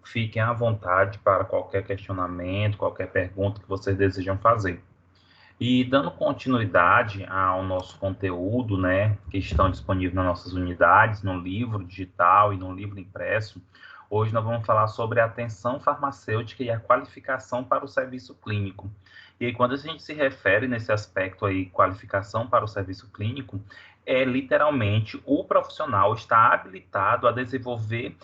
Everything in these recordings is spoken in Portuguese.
Fiquem à vontade para qualquer questionamento, qualquer pergunta que vocês desejam fazer. E dando continuidade ao nosso conteúdo, né, que estão disponíveis nas nossas unidades, no livro digital e no livro impresso, hoje nós vamos falar sobre a atenção farmacêutica e a qualificação para o serviço clínico. E aí, quando a gente se refere nesse aspecto aí, qualificação para o serviço clínico, é literalmente o profissional está habilitado a desenvolver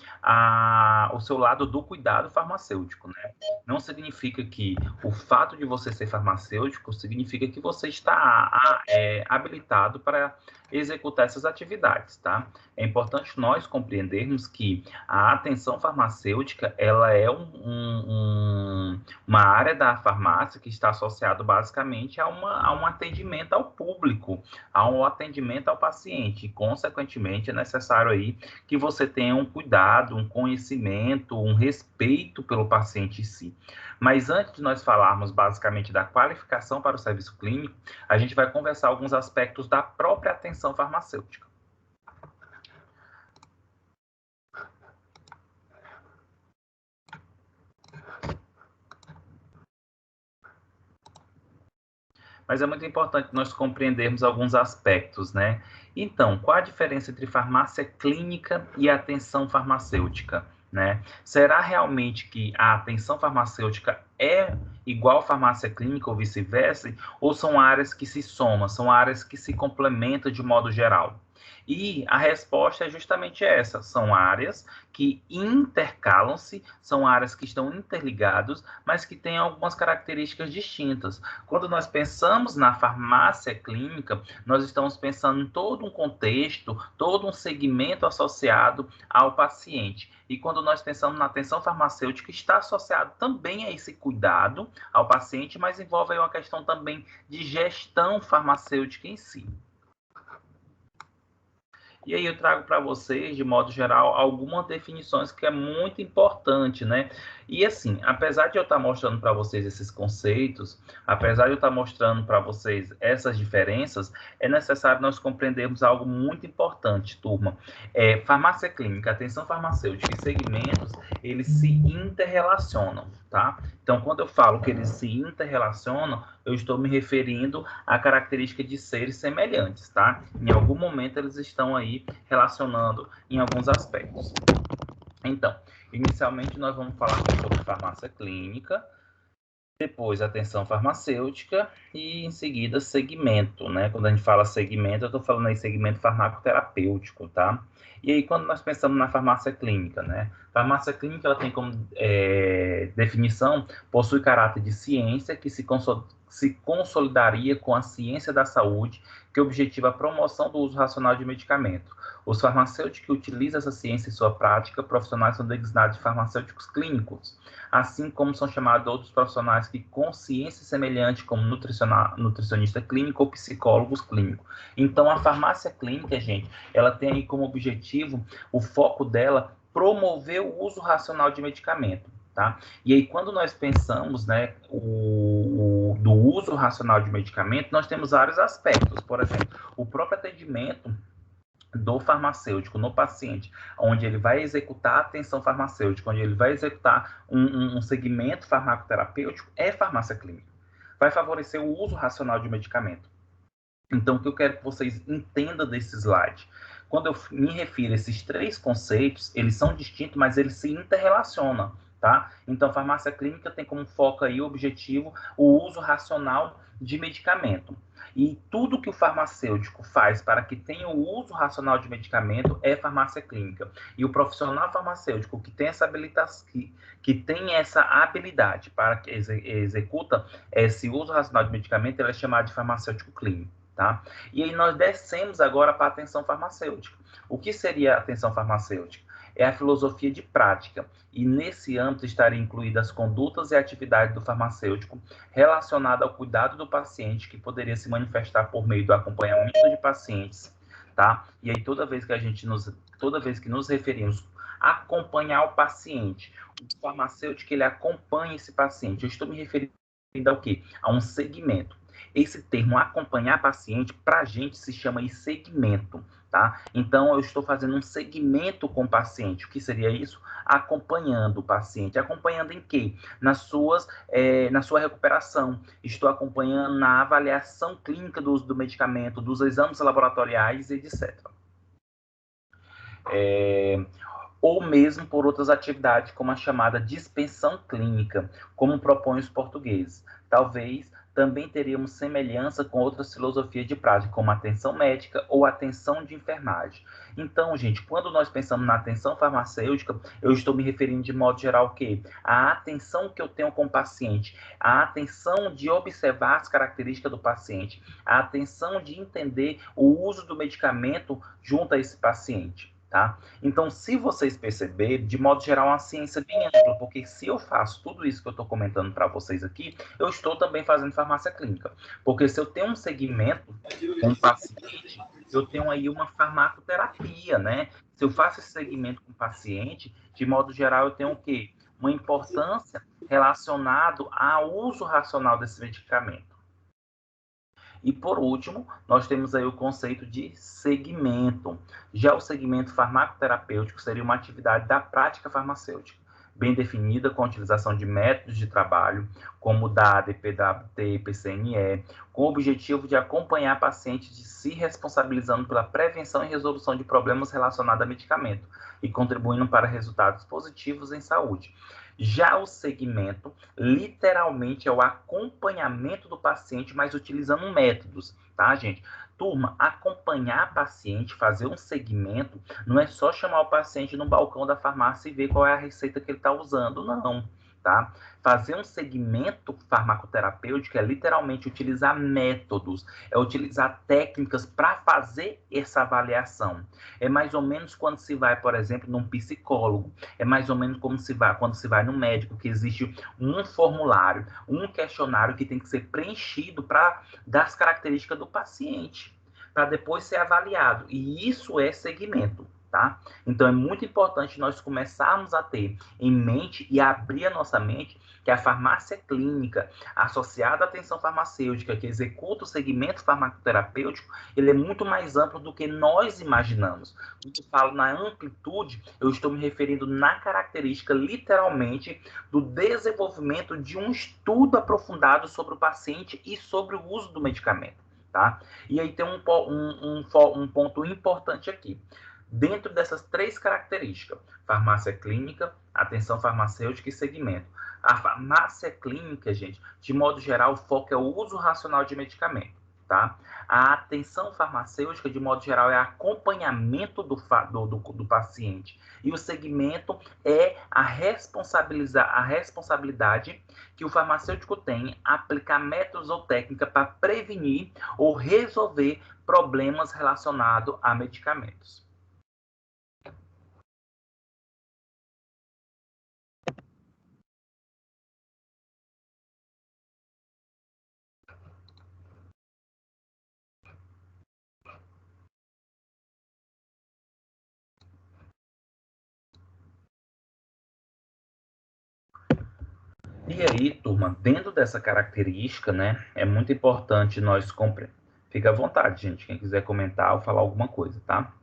o seu lado do cuidado farmacêutico, né? Não significa que o fato de você ser farmacêutico significa que você está habilitado para executar essas atividades, tá? É importante nós compreendermos que a atenção farmacêutica, ela é uma área da farmácia que está associado basicamente a um atendimento ao público, a um atendimento ao paciente. E, consequentemente, é necessário aí que você tenha um cuidado, um conhecimento, um respeito pelo paciente em si. Mas antes de nós falarmos basicamente da qualificação para o serviço clínico, a gente vai conversar alguns aspectos da própria atenção farmacêutica. Mas é muito importante nós compreendermos alguns aspectos, né? Então, qual a diferença entre farmácia clínica e atenção farmacêutica, né? Será realmente que a atenção farmacêutica é igual à farmácia clínica ou vice-versa? Ou são áreas que se somam, são áreas que se complementam de modo geral? E a resposta é justamente essa: são áreas que intercalam-se, são áreas que estão interligadas, mas que têm algumas características distintas. Quando nós pensamos na farmácia clínica, nós estamos pensando em todo um contexto, todo um segmento associado ao paciente. E quando nós pensamos na atenção farmacêutica, está associado também a esse cuidado ao paciente, mas envolve aí uma questão também de gestão farmacêutica em si. E aí eu trago para vocês, de modo geral, algumas definições que é muito importante, né? E assim, apesar de eu estar mostrando para vocês esses conceitos, apesar de eu estar mostrando para vocês essas diferenças, é necessário nós compreendermos algo muito importante, turma. Farmácia clínica, atenção farmacêutica e segmentos, eles se interrelacionam, tá? Então, quando eu falo que eles se interrelacionam, eu estou me referindo à característica de seres semelhantes, tá? Em algum momento eles estão aí relacionando em alguns aspectos. Então, inicialmente nós vamos falar sobre farmácia clínica, depois atenção farmacêutica e em seguida segmento, né? Quando a gente fala segmento, eu estou falando aí segmento farmacoterapêutico, tá? E aí quando nós pensamos na farmácia clínica, né? Farmácia clínica, ela tem como definição, possui caráter de ciência que se consolidaria com a ciência da saúde, que objetiva a promoção do uso racional de medicamento. Os farmacêuticos que utilizam essa ciência em sua prática, profissionais são designados de farmacêuticos clínicos, assim como são chamados outros profissionais que com ciência semelhante, como nutricionista clínico ou psicólogos clínicos. Então, a farmácia clínica, gente, ela tem aí como objetivo, o foco dela, promover o uso racional de medicamento, tá? E aí, quando nós pensamos, né, do uso racional de medicamento, nós temos vários aspectos. Por exemplo, o próprio atendimento do farmacêutico no paciente, onde ele vai executar a atenção farmacêutica, onde ele vai executar um segmento farmacoterapêutico, é farmácia clínica. Vai favorecer o uso racional de medicamento. Então, o que eu quero que vocês entendam desse slide? Quando eu me refiro a esses três conceitos, eles são distintos, mas eles se interrelacionam, tá? Então, farmácia clínica tem como foco aí o objetivo o uso racional de medicamento. E tudo que o farmacêutico faz para que tenha o uso racional de medicamento é farmácia clínica. E o profissional farmacêutico que tem essa habilitação, que tem essa habilidade para que executa esse uso racional de medicamento, ele é chamado de farmacêutico clínico. Tá? E aí nós descemos agora para a atenção farmacêutica. O que seria a atenção farmacêutica? É a filosofia de prática, e nesse âmbito estariam incluídas as condutas e atividades do farmacêutico relacionadas ao cuidado do paciente, que poderia se manifestar por meio do acompanhamento de pacientes, tá? E aí toda vez que nos referimos a acompanhar o paciente, o farmacêutico ele acompanha esse paciente. Eu estou me referindo ao quê? A um segmento. Esse termo acompanhar paciente, para a gente se chama de segmento, tá? Então, eu estou fazendo um segmento com o paciente. O que seria isso? Acompanhando o paciente. Acompanhando em quê? Na sua recuperação. Estou acompanhando na avaliação clínica do uso do medicamento, dos exames laboratoriais, etc. Ou mesmo por outras atividades, como a chamada dispensão clínica, como propõem os portugueses. Talvez também teríamos semelhança com outras filosofias de prática, como atenção médica ou atenção de enfermagem. Então, gente, quando nós pensamos na atenção farmacêutica, eu estou me referindo de modo geral ao quê? A atenção que eu tenho com o paciente, a atenção de observar as características do paciente, a atenção de entender o uso do medicamento junto a esse paciente. Tá? Então, se vocês perceberem, de modo geral, é uma ciência bem ampla, porque se eu faço tudo isso que eu estou comentando para vocês aqui, eu estou também fazendo farmácia clínica. Porque se eu tenho um segmento com um paciente, eu tenho aí uma farmacoterapia, né? Se eu faço esse segmento com o paciente, de modo geral, eu tenho o quê? Uma importância relacionada ao uso racional desse medicamento. E, por último, nós temos aí o conceito de segmento. Já o segmento farmacoterapêutico seria uma atividade da prática farmacêutica, bem definida com a utilização de métodos de trabalho, como DAD, PWT, PCNE, com o objetivo de acompanhar pacientes de se responsabilizando pela prevenção e resolução de problemas relacionados a medicamento e contribuindo para resultados positivos em saúde. Já o segmento, literalmente, é o acompanhamento do paciente, mas utilizando métodos, tá, gente? Turma, acompanhar paciente, fazer um segmento, não é só chamar o paciente no balcão da farmácia e ver qual é a receita que ele está usando, não, tá? Fazer um segmento farmacoterapêutico é literalmente utilizar métodos, é utilizar técnicas para fazer essa avaliação. É mais ou menos quando se vai, por exemplo, num psicólogo, é mais ou menos como quando se vai no médico, que existe um formulário, um questionário que tem que ser preenchido para dar as características do paciente, para depois ser avaliado. E isso é segmento. Tá? Então, é muito importante nós começarmos a ter em mente e abrir a nossa mente que a farmácia clínica associada à atenção farmacêutica, que executa o segmento farmacoterapêutico, ele é muito mais amplo do que nós imaginamos. Quando eu falo na amplitude, eu estou me referindo na característica, literalmente, do desenvolvimento de um estudo aprofundado sobre o paciente e sobre o uso do medicamento. Tá? E aí tem um ponto importante aqui. Dentro dessas três características, farmácia clínica, atenção farmacêutica e segmento. A farmácia clínica, gente, de modo geral, o foco é o uso racional de medicamento, tá? A atenção farmacêutica, de modo geral, é acompanhamento do paciente. E o segmento é a responsabilidade que o farmacêutico tem aplicar métodos ou técnicas para prevenir ou resolver problemas relacionados a medicamentos. E aí, turma, dentro dessa característica, né, é muito importante nós compreender. Fica à vontade, gente, quem quiser comentar ou falar alguma coisa, tá?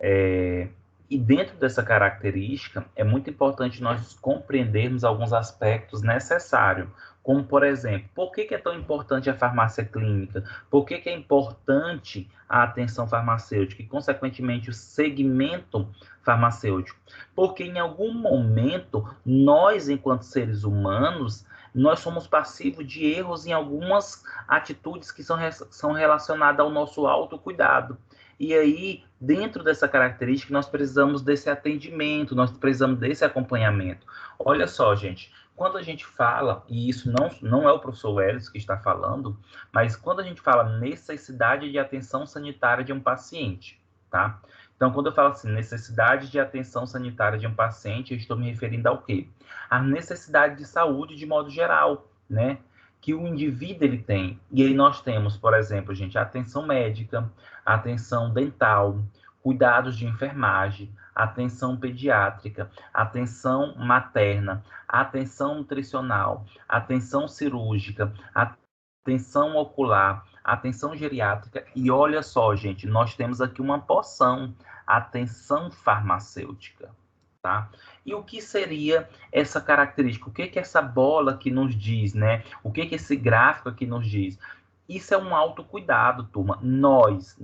E dentro dessa característica, é muito importante nós compreendermos alguns aspectos necessários, como, por exemplo, por que é tão importante a farmácia clínica? Por que é importante a atenção farmacêutica e, consequentemente, o segmento farmacêutico? Porque, em algum momento, nós, enquanto seres humanos, nós somos passivos de erros em algumas atitudes que são relacionadas ao nosso autocuidado. E aí, dentro dessa característica, nós precisamos desse atendimento, nós precisamos desse acompanhamento. Olha só, gente, quando a gente fala, e isso não é o professor Welles que está falando, mas quando a gente fala necessidade de atenção sanitária de um paciente, tá? Então, quando eu falo assim, necessidade de atenção sanitária de um paciente, eu estou me referindo ao quê? A necessidade de saúde de modo geral, né? Que o indivíduo ele tem. E aí nós temos, por exemplo, gente, a atenção médica, a atenção dental, cuidados de enfermagem, atenção pediátrica, atenção materna, atenção nutricional, atenção cirúrgica, atenção ocular, atenção geriátrica, e olha só, gente, nós temos aqui uma porção, atenção farmacêutica, tá? E o que seria essa característica? O que que essa bola aqui nos diz, né? O que que esse gráfico aqui nos diz? Isso é um autocuidado, turma. Nós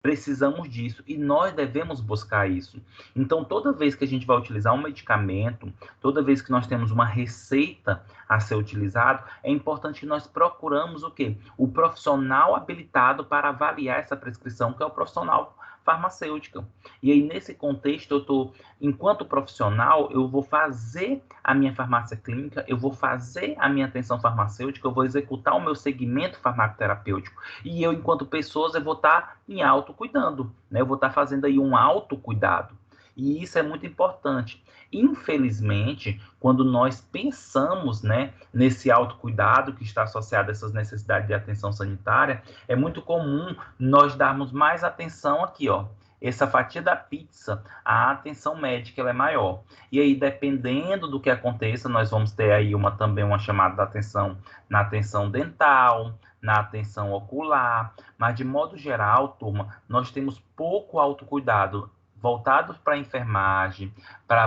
precisamos disso e nós devemos buscar isso. Então, toda vez que a gente vai utilizar um medicamento, toda vez que nós temos uma receita a ser utilizado, é importante que nós procuramos o quê? O profissional habilitado para avaliar essa prescrição, que é o profissional farmacêutico. E aí, nesse contexto, enquanto profissional, eu vou fazer a minha farmácia clínica, eu vou fazer a minha atenção farmacêutica, eu vou executar o meu segmento farmacoterapêutico. E eu, enquanto pessoa, eu vou estar em autocuidando, né? Eu vou estar fazendo aí um autocuidado. E isso é muito importante. Infelizmente, quando nós pensamos, né, nesse autocuidado que está associado a essas necessidades de atenção sanitária, é muito comum nós darmos mais atenção aqui, ó. Essa fatia da pizza, a atenção médica ela é maior. E aí, dependendo do que aconteça, nós vamos ter aí também uma chamada de atenção na atenção dental, na atenção ocular, mas de modo geral, turma, nós temos pouco autocuidado voltado para a enfermagem,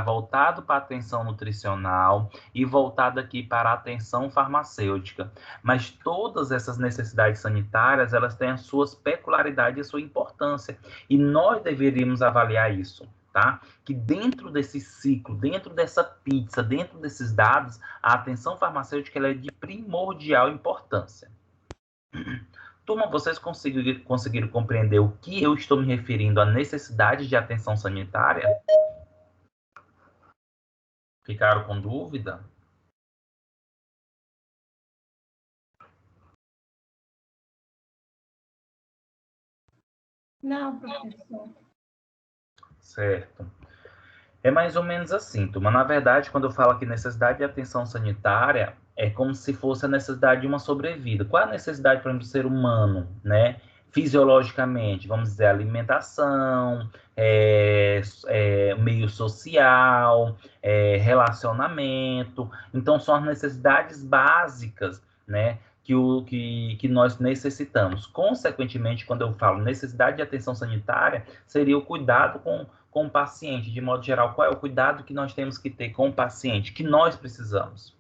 voltado para a atenção nutricional e voltado aqui para a atenção farmacêutica. Mas todas essas necessidades sanitárias, elas têm as suas peculiaridades e a sua importância. E nós deveríamos avaliar isso, tá? Que dentro desse ciclo, dentro dessa pizza, dentro desses dados, a atenção farmacêutica ela é de primordial importância. Turma, vocês conseguiram compreender o que eu estou me referindo à necessidade de atenção sanitária? Ficaram com dúvida? Não, professor. Certo. É mais ou menos assim, turma. Na verdade, quando eu falo aqui necessidade de atenção sanitária, é como se fosse a necessidade de uma sobrevida. Qual é a necessidade, por exemplo, do ser humano, né? Fisiologicamente, vamos dizer, alimentação, meio social, relacionamento. Então, são as necessidades básicas, né? Que nós necessitamos. Consequentemente, quando eu falo necessidade de atenção sanitária, seria o cuidado com o paciente, de modo geral. Qual é o cuidado que nós temos que ter com o paciente, que nós precisamos?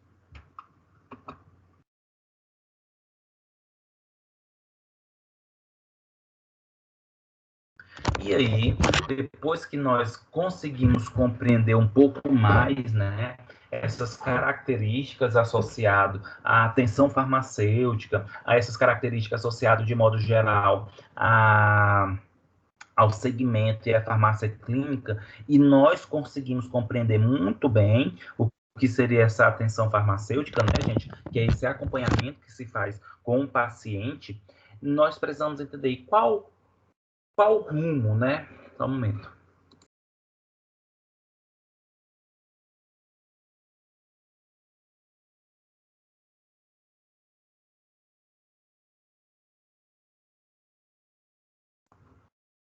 E aí, depois que nós conseguimos compreender um pouco mais, né, essas características associadas à atenção farmacêutica, a essas características associadas, de modo geral, ao segmento e à farmácia clínica, e nós conseguimos compreender muito bem o que seria essa atenção farmacêutica, né, gente? Que é esse acompanhamento que se faz com o paciente, nós precisamos entender qual rumo, né? Só um momento.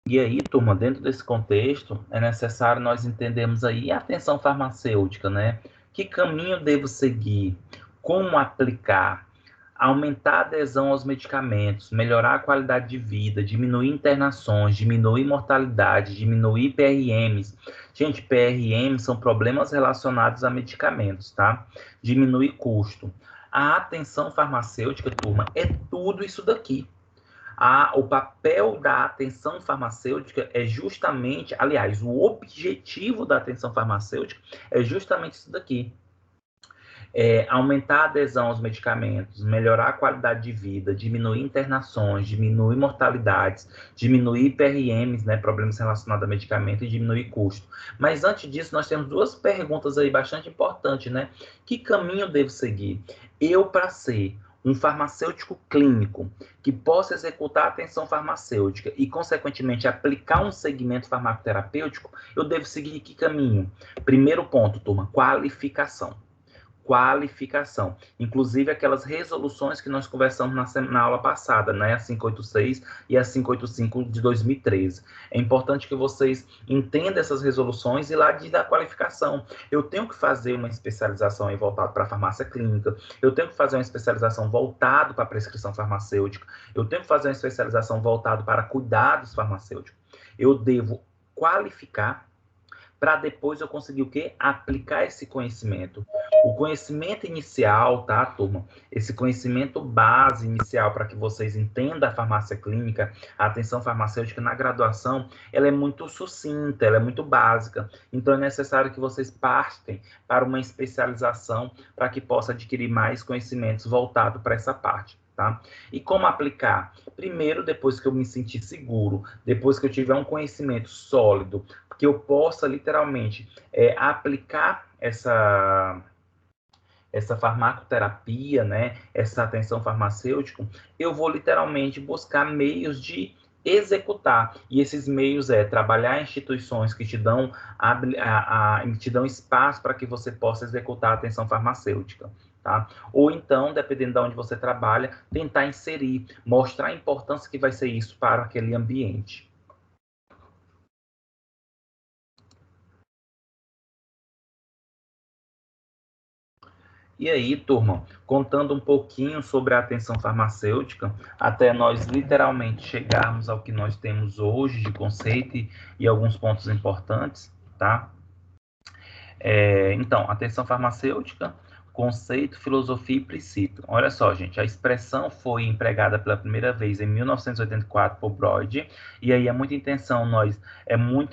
E aí, turma, dentro desse contexto, é necessário nós entendermos aí a atenção farmacêutica, né? Que caminho devo seguir? Como aplicar? Aumentar a adesão aos medicamentos, melhorar a qualidade de vida, diminuir internações, diminuir mortalidade, diminuir PRMs. Gente, PRMs são problemas relacionados a medicamentos, tá? Diminuir custo. A atenção farmacêutica, turma, é tudo isso daqui. O papel da atenção farmacêutica é justamente, aliás, o objetivo da atenção farmacêutica é justamente isso daqui. Aumentar a adesão aos medicamentos, melhorar a qualidade de vida, diminuir internações, diminuir mortalidades, diminuir PRMs, né, problemas relacionados a medicamento, e diminuir custo. Mas antes disso, nós temos duas perguntas aí bastante importantes, né? Que caminho devo seguir? Eu, para ser um farmacêutico clínico que possa executar a atenção farmacêutica e, consequentemente, aplicar um segmento farmacoterapêutico, eu devo seguir que caminho? Primeiro ponto, turma, qualificação. qualificação. Inclusive aquelas resoluções que nós conversamos na aula passada, né? A 586 e a 585 de 2013. É importante que vocês entendam essas resoluções e lá diz da qualificação. Eu tenho que fazer uma especialização aí voltada para a farmácia clínica, eu tenho que fazer uma especialização voltada para a prescrição farmacêutica, eu tenho que fazer uma especialização voltada para cuidados farmacêuticos. Eu devo qualificar para depois eu conseguir o quê? Aplicar esse conhecimento. O conhecimento inicial, tá, turma? Esse conhecimento base inicial para que vocês entendam a farmácia clínica, a atenção farmacêutica na graduação, ela é muito sucinta, ela é muito básica. Então, é necessário que vocês partem para uma especialização para que possa adquirir mais conhecimentos voltados para essa parte. Tá? E como aplicar? Primeiro, depois que eu me sentir seguro, depois que eu tiver um conhecimento sólido, que eu possa literalmente aplicar essa farmacoterapia, né, essa atenção farmacêutica, eu vou literalmente buscar meios de executar. E esses meios trabalhar em instituições que te dão espaço para que você possa executar a atenção farmacêutica. Tá? Ou então, dependendo de onde você trabalha, tentar inserir, mostrar a importância que vai ser isso para aquele ambiente. E aí, turma, contando um pouquinho sobre a atenção farmacêutica, até nós literalmente chegarmos ao que nós temos hoje de conceito e alguns pontos importantes, tá? Então, atenção farmacêutica, conceito, filosofia e princípio. Olha só, gente, a expressão foi empregada pela primeira vez em 1984 por Broad, e aí é muito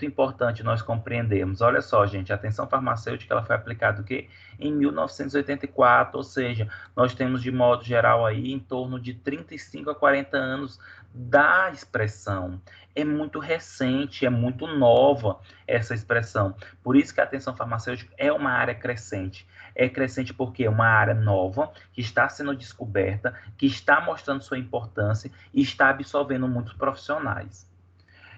importante nós compreendermos. Olha só, gente, a atenção farmacêutica ela foi aplicada o quê? Em 1984, ou seja, nós temos de modo geral aí em torno de 35 a 40 anos da expressão. É muito recente, é muito nova essa expressão. Por isso que a atenção farmacêutica é uma área crescente. É crescente porque é uma área nova, que está sendo descoberta, que está mostrando sua importância e está absorvendo muitos profissionais.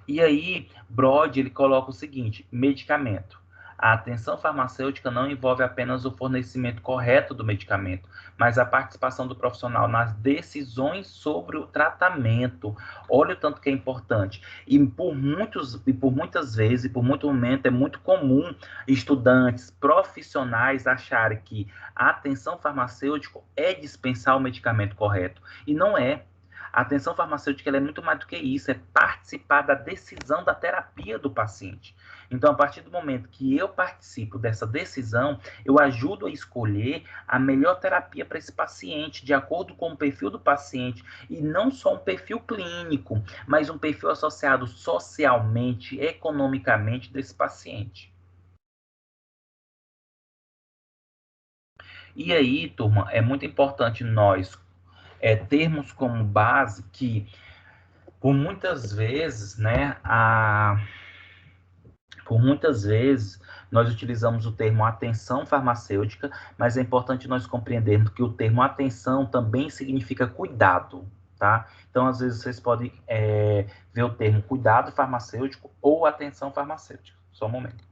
E aí, Broad, ele coloca o seguinte, medicamento. A atenção farmacêutica não envolve apenas o fornecimento correto do medicamento, mas a participação do profissional nas decisões sobre o tratamento. Olha o tanto que é importante. E por muitas vezes, e por muito momento, é muito comum estudantes, profissionais acharem que a atenção farmacêutica é dispensar o medicamento correto. E não é. A atenção farmacêutica ela é muito mais do que isso, é participar da decisão da terapia do paciente. Então, a partir do momento que eu participo dessa decisão, eu ajudo a escolher a melhor terapia para esse paciente, de acordo com o perfil do paciente, e não só um perfil clínico, mas um perfil associado socialmente, economicamente desse paciente. E aí, turma, é muito importante nós termos como base que, por muitas vezes, né, nós utilizamos o termo atenção farmacêutica, mas é importante nós compreendermos que o termo atenção também significa cuidado, tá? Então, às vezes, vocês podem ver o termo cuidado farmacêutico ou atenção farmacêutica. Só um momento.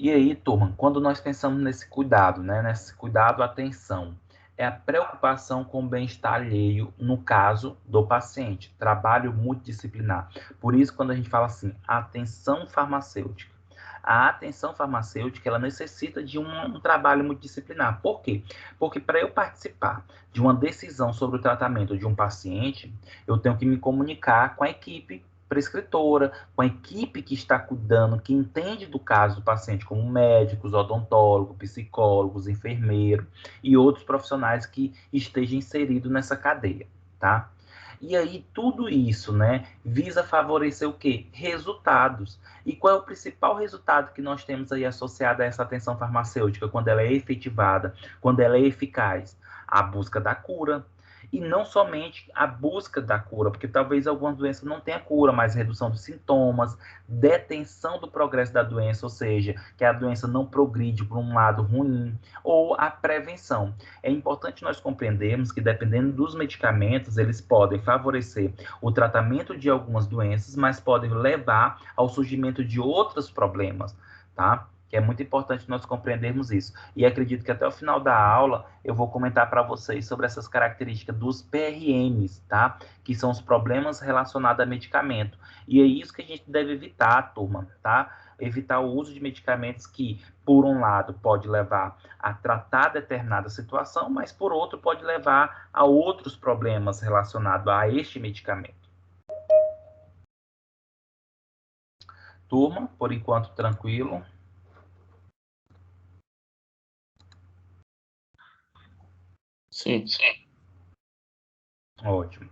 E aí, turma, quando nós pensamos nesse cuidado, né, nesse cuidado, atenção, é a preocupação com o bem-estar alheio, no caso do paciente, trabalho multidisciplinar. Por isso, quando a gente fala assim, atenção farmacêutica, a atenção farmacêutica, ela necessita de um trabalho multidisciplinar. Por quê? Porque para eu participar de uma decisão sobre o tratamento de um paciente, eu tenho que me comunicar com a equipe prescritora, com a equipe que está cuidando, que entende do caso do paciente, como médicos, odontólogos, psicólogos, enfermeiros e outros profissionais que estejam inseridos nessa cadeia, tá? E aí, tudo isso, né, visa favorecer o quê? Resultados. E qual é o principal resultado que nós temos aí associado a essa atenção farmacêutica, quando ela é efetivada, quando ela é eficaz? A busca da cura. E não somente a busca da cura, porque talvez algumas doenças não tenham cura, mas redução dos sintomas, detenção do progresso da doença, ou seja, que a doença não progride para um lado ruim, ou a prevenção. É importante nós compreendermos que, dependendo dos medicamentos, eles podem favorecer o tratamento de algumas doenças, mas podem levar ao surgimento de outros problemas, tá? Que é muito importante nós compreendermos isso. E acredito que até o final da aula eu vou comentar para vocês sobre essas características dos PRMs, tá? Que são os problemas relacionados a medicamento. E é isso que a gente deve evitar, turma, tá? Evitar o uso de medicamentos que, por um lado, pode levar a tratar determinada situação, mas, por outro, pode levar a outros problemas relacionados a este medicamento. Turma, por enquanto, tranquilo. Sim. Ótimo.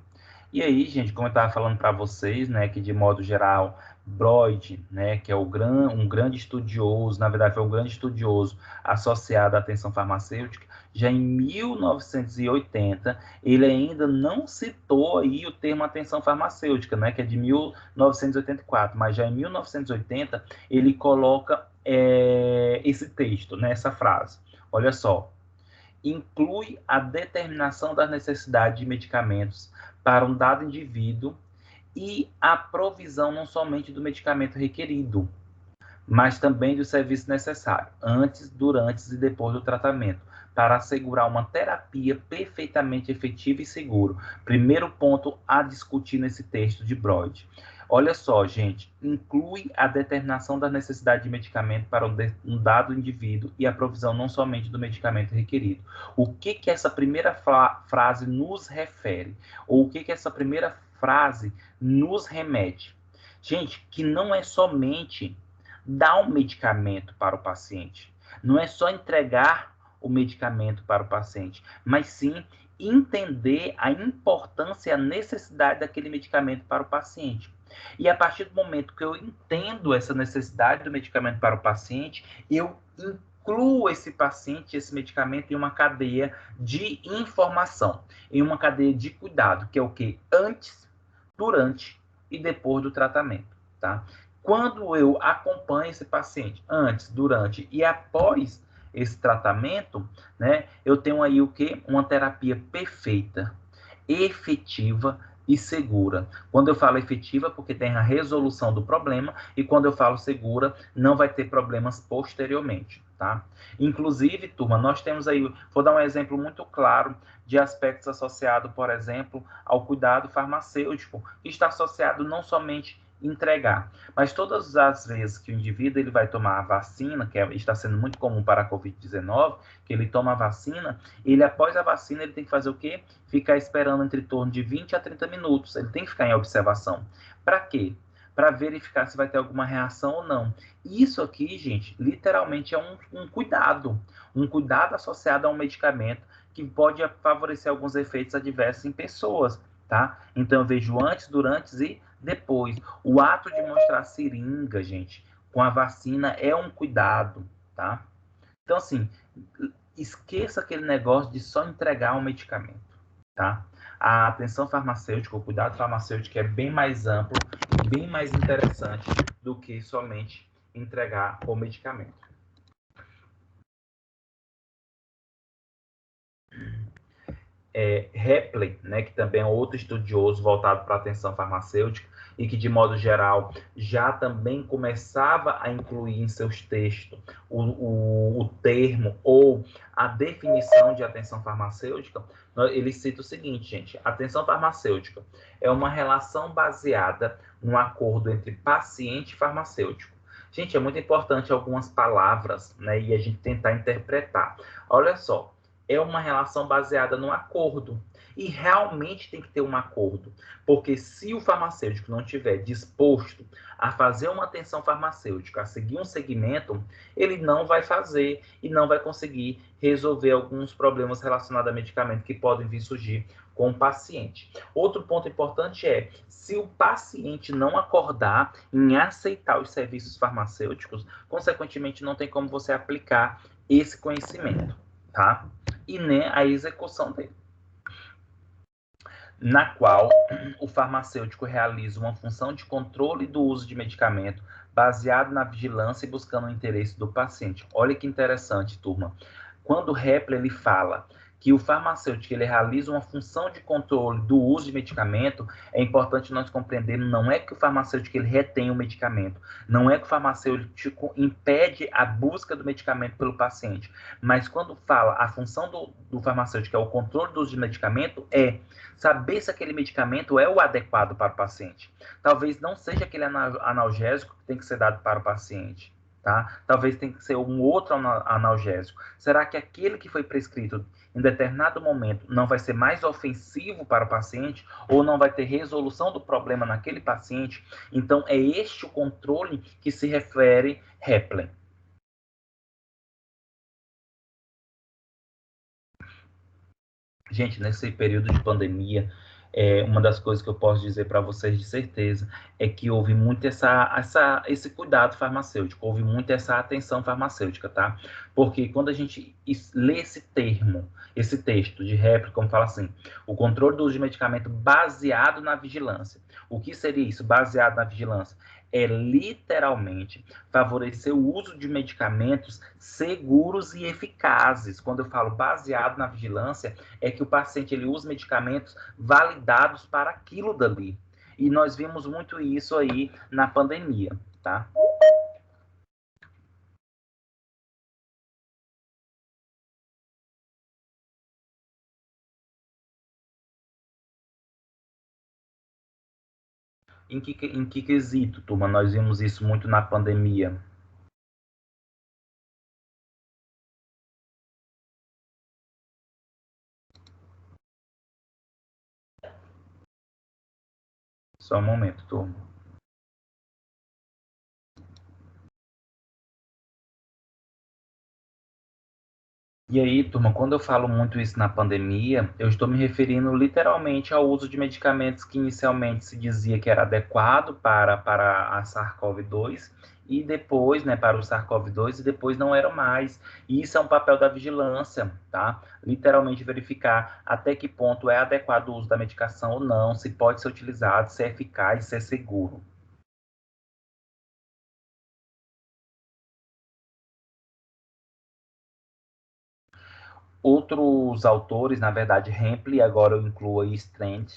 E aí, gente, como eu estava falando para vocês, né, que de modo geral, Broyd, né, que é um grande estudioso, na verdade foi um grande estudioso associado à atenção farmacêutica, já em 1980, ele ainda não citou aí o termo atenção farmacêutica, né, que é de 1984, mas já em 1980 ele coloca esse texto, né, essa frase. Olha só. Inclui a determinação das necessidades de medicamentos para um dado indivíduo e a provisão não somente do medicamento requerido, mas também do serviço necessário, antes, durante e depois do tratamento, para assegurar uma terapia perfeitamente efetiva e segura. Primeiro ponto a discutir nesse texto de Broyd. Olha só, gente, inclui a determinação da necessidade de medicamento para um dado indivíduo e a provisão não somente do medicamento requerido. O que essa primeira frase nos refere? Ou o que essa primeira frase nos remete? Gente, que não é somente dar um medicamento para o paciente. Não é só entregar o medicamento para o paciente, mas sim entender a importância e a necessidade daquele medicamento para o paciente. E a partir do momento que eu entendo essa necessidade do medicamento para o paciente, eu incluo esse paciente, esse medicamento, em uma cadeia de informação, em uma cadeia de cuidado, que é o que? Antes, durante e depois do tratamento, tá? Quando eu acompanho esse paciente antes, durante e após esse tratamento, né, eu tenho aí o que? Uma terapia perfeita, efetiva e segura. Quando eu falo efetiva, porque tem a resolução do problema, e quando eu falo segura, não vai ter problemas posteriormente, tá? Inclusive, turma, nós temos aí, vou dar um exemplo muito claro de aspectos associados, por exemplo, ao cuidado farmacêutico, que está associado não somente entregar. Mas todas as vezes que o indivíduo ele vai tomar a vacina, que está sendo muito comum para a Covid-19, que ele toma a vacina, ele após a vacina ele tem que fazer o quê? Ficar esperando entre torno de 20 a 30 minutos. Ele tem que ficar em observação. Para quê? Para verificar se vai ter alguma reação ou não. Isso aqui, gente, literalmente é um cuidado associado a um medicamento que pode favorecer alguns efeitos adversos em pessoas, tá? Então eu vejo antes, durante e depois. O ato de mostrar a seringa, gente, com a vacina é um cuidado, tá? Então, assim, esqueça aquele negócio de só entregar um medicamento, tá? A atenção farmacêutica, o cuidado farmacêutico é bem mais amplo e bem mais interessante do que somente entregar o medicamento. Hepley, né, que também é outro estudioso voltado para a atenção farmacêutica e que, de modo geral, já também começava a incluir em seus textos o termo ou a definição de atenção farmacêutica. Ele cita o seguinte, gente: atenção farmacêutica é uma relação baseada no acordo entre paciente e farmacêutico. Gente, é muito importante algumas palavras, né, e a gente tentar interpretar. Olha só, é uma relação baseada no acordo. E realmente tem que ter um acordo. Porque se o farmacêutico não estiver disposto a fazer uma atenção farmacêutica, a seguir um segmento, ele não vai fazer e não vai conseguir resolver alguns problemas relacionados a medicamento que podem vir surgir com o paciente. Outro ponto importante é, se o paciente não acordar em aceitar os serviços farmacêuticos, consequentemente não tem como você aplicar esse conhecimento, tá? E nem a execução dele. na qual o farmacêutico realiza uma função de controle do uso de medicamento baseado na vigilância e buscando o interesse do paciente. Olha que interessante, turma. Quando o Hepler ele fala que o farmacêutico ele realiza uma função de controle do uso de medicamento, é importante nós compreendermos, não é que o farmacêutico ele retém o medicamento, não é que o farmacêutico impede a busca do medicamento pelo paciente, mas quando fala a função do farmacêutico é o controle do uso de medicamento, é saber se aquele medicamento é o adequado para o paciente. Talvez não seja aquele analgésico que tem que ser dado para o paciente, tá? Talvez tenha que ser um outro analgésico. Será que aquele que foi prescrito em determinado momento não vai ser mais ofensivo para o paciente ou não vai ter resolução do problema naquele paciente? Então, é este o controle que se refere Hepler. Gente, nesse período de pandemia, uma das coisas que eu posso dizer para vocês de certeza é que houve muito esse cuidado farmacêutico, houve muito essa atenção farmacêutica, tá? Porque quando a gente lê esse texto de Hepler, como fala assim, o controle do uso de medicamento baseado na vigilância. O que seria isso, baseado na vigilância? É literalmente favorecer o uso de medicamentos seguros e eficazes. Quando eu falo baseado na vigilância, é que o paciente ele usa medicamentos validados para aquilo dali. E nós vimos muito isso aí na pandemia, tá? Em que quesito, turma? Nós vimos isso muito na pandemia. Só um momento, turma. E aí, turma, quando eu falo muito isso na pandemia, eu estou me referindo literalmente ao uso de medicamentos que inicialmente se dizia que era adequado para a SARS-CoV-2 e depois, né, para o SARS-CoV-2 e depois não eram mais. E isso é um papel da vigilância, tá? Literalmente verificar até que ponto é adequado o uso da medicação ou não, se pode ser utilizado, se é eficaz, se é seguro. Outros autores, na verdade, Hempel, agora eu incluo aí Strand,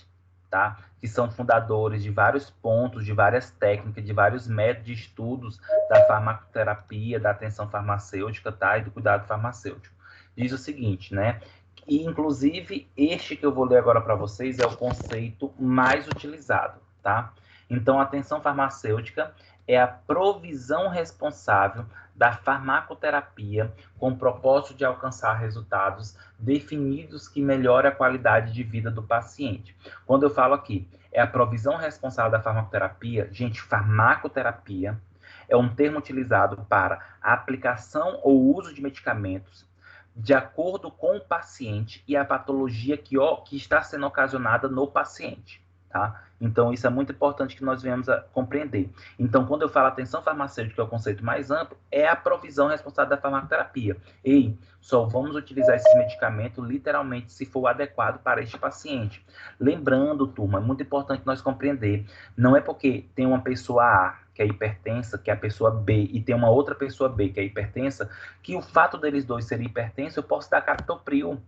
tá? Que são fundadores de vários pontos, de várias técnicas, de vários métodos de estudos da farmacoterapia, da atenção farmacêutica, tá? E do cuidado farmacêutico. Diz o seguinte, né? E, inclusive, este que eu vou ler agora para vocês é o conceito mais utilizado, tá? Então, a atenção farmacêutica é a provisão responsável da farmacoterapia com o propósito de alcançar resultados definidos que melhorem a qualidade de vida do paciente. Quando eu falo aqui, é a provisão responsável da farmacoterapia, gente, farmacoterapia é um termo utilizado para a aplicação ou uso de medicamentos de acordo com o paciente e a patologia que está sendo ocasionada no paciente, tá? Então, isso é muito importante que nós venhamos a compreender. Então, quando eu falo atenção farmacêutica, que é o conceito mais amplo, é a provisão responsável da farmacoterapia. Ei, só vamos utilizar esses medicamentos literalmente se for adequado para este paciente. Lembrando, turma, é muito importante nós compreender, não é porque tem uma pessoa A que é hipertensa, que é a pessoa B, e tem uma outra pessoa B que é hipertensa, que o fato deles dois serem hipertensos, eu posso dar captopril.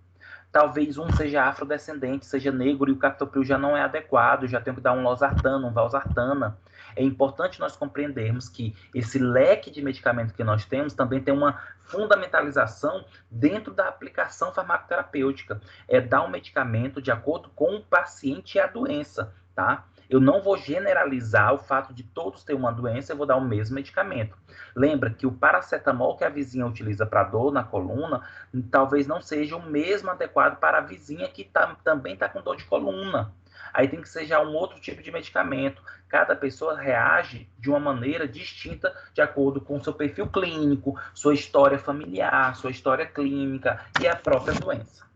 Talvez um seja afrodescendente, seja negro, e o captopril já não é adequado, já tenho que dar um losartana, um valsartana. É importante nós compreendermos que esse leque de medicamentos que nós temos também tem uma fundamentalização dentro da aplicação farmacoterapêutica. É dar um medicamento de acordo com o paciente e a doença, tá? Eu não vou generalizar o fato de todos terem uma doença, eu vou dar o mesmo medicamento. Lembra que o paracetamol que a vizinha utiliza para dor na coluna, talvez não seja o mesmo adequado para a vizinha que também está com dor de coluna. Aí tem que ser já um outro tipo de medicamento. Cada pessoa reage de uma maneira distinta de acordo com o seu perfil clínico, sua história familiar, sua história clínica e a própria doença.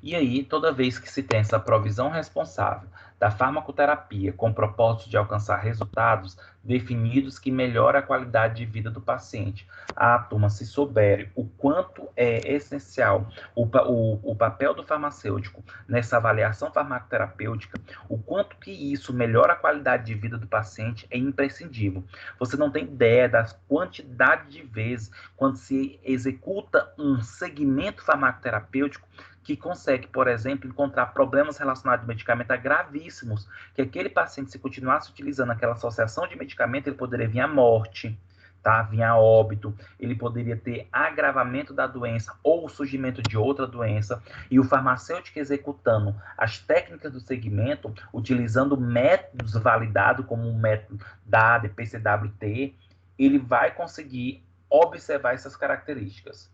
E aí, toda vez que se tem essa provisão responsável da farmacoterapia com o propósito de alcançar resultados definidos que melhoram a qualidade de vida do paciente, a turma, se souber o quanto é essencial o papel do farmacêutico nessa avaliação farmacoterapêutica, o quanto que isso melhora a qualidade de vida do paciente é imprescindível. Você não tem ideia da quantidade de vezes quando se executa um segmento farmacoterapêutico que consegue, por exemplo, encontrar problemas relacionados ao medicamento gravíssimos, que aquele paciente, se continuasse utilizando aquela associação de medicamento, ele poderia vir à morte, tá? Vir a óbito, ele poderia ter agravamento da doença ou o surgimento de outra doença, e o farmacêutico executando as técnicas do segmento, utilizando métodos validados, como o método DAD, PCWT, ele vai conseguir observar essas características.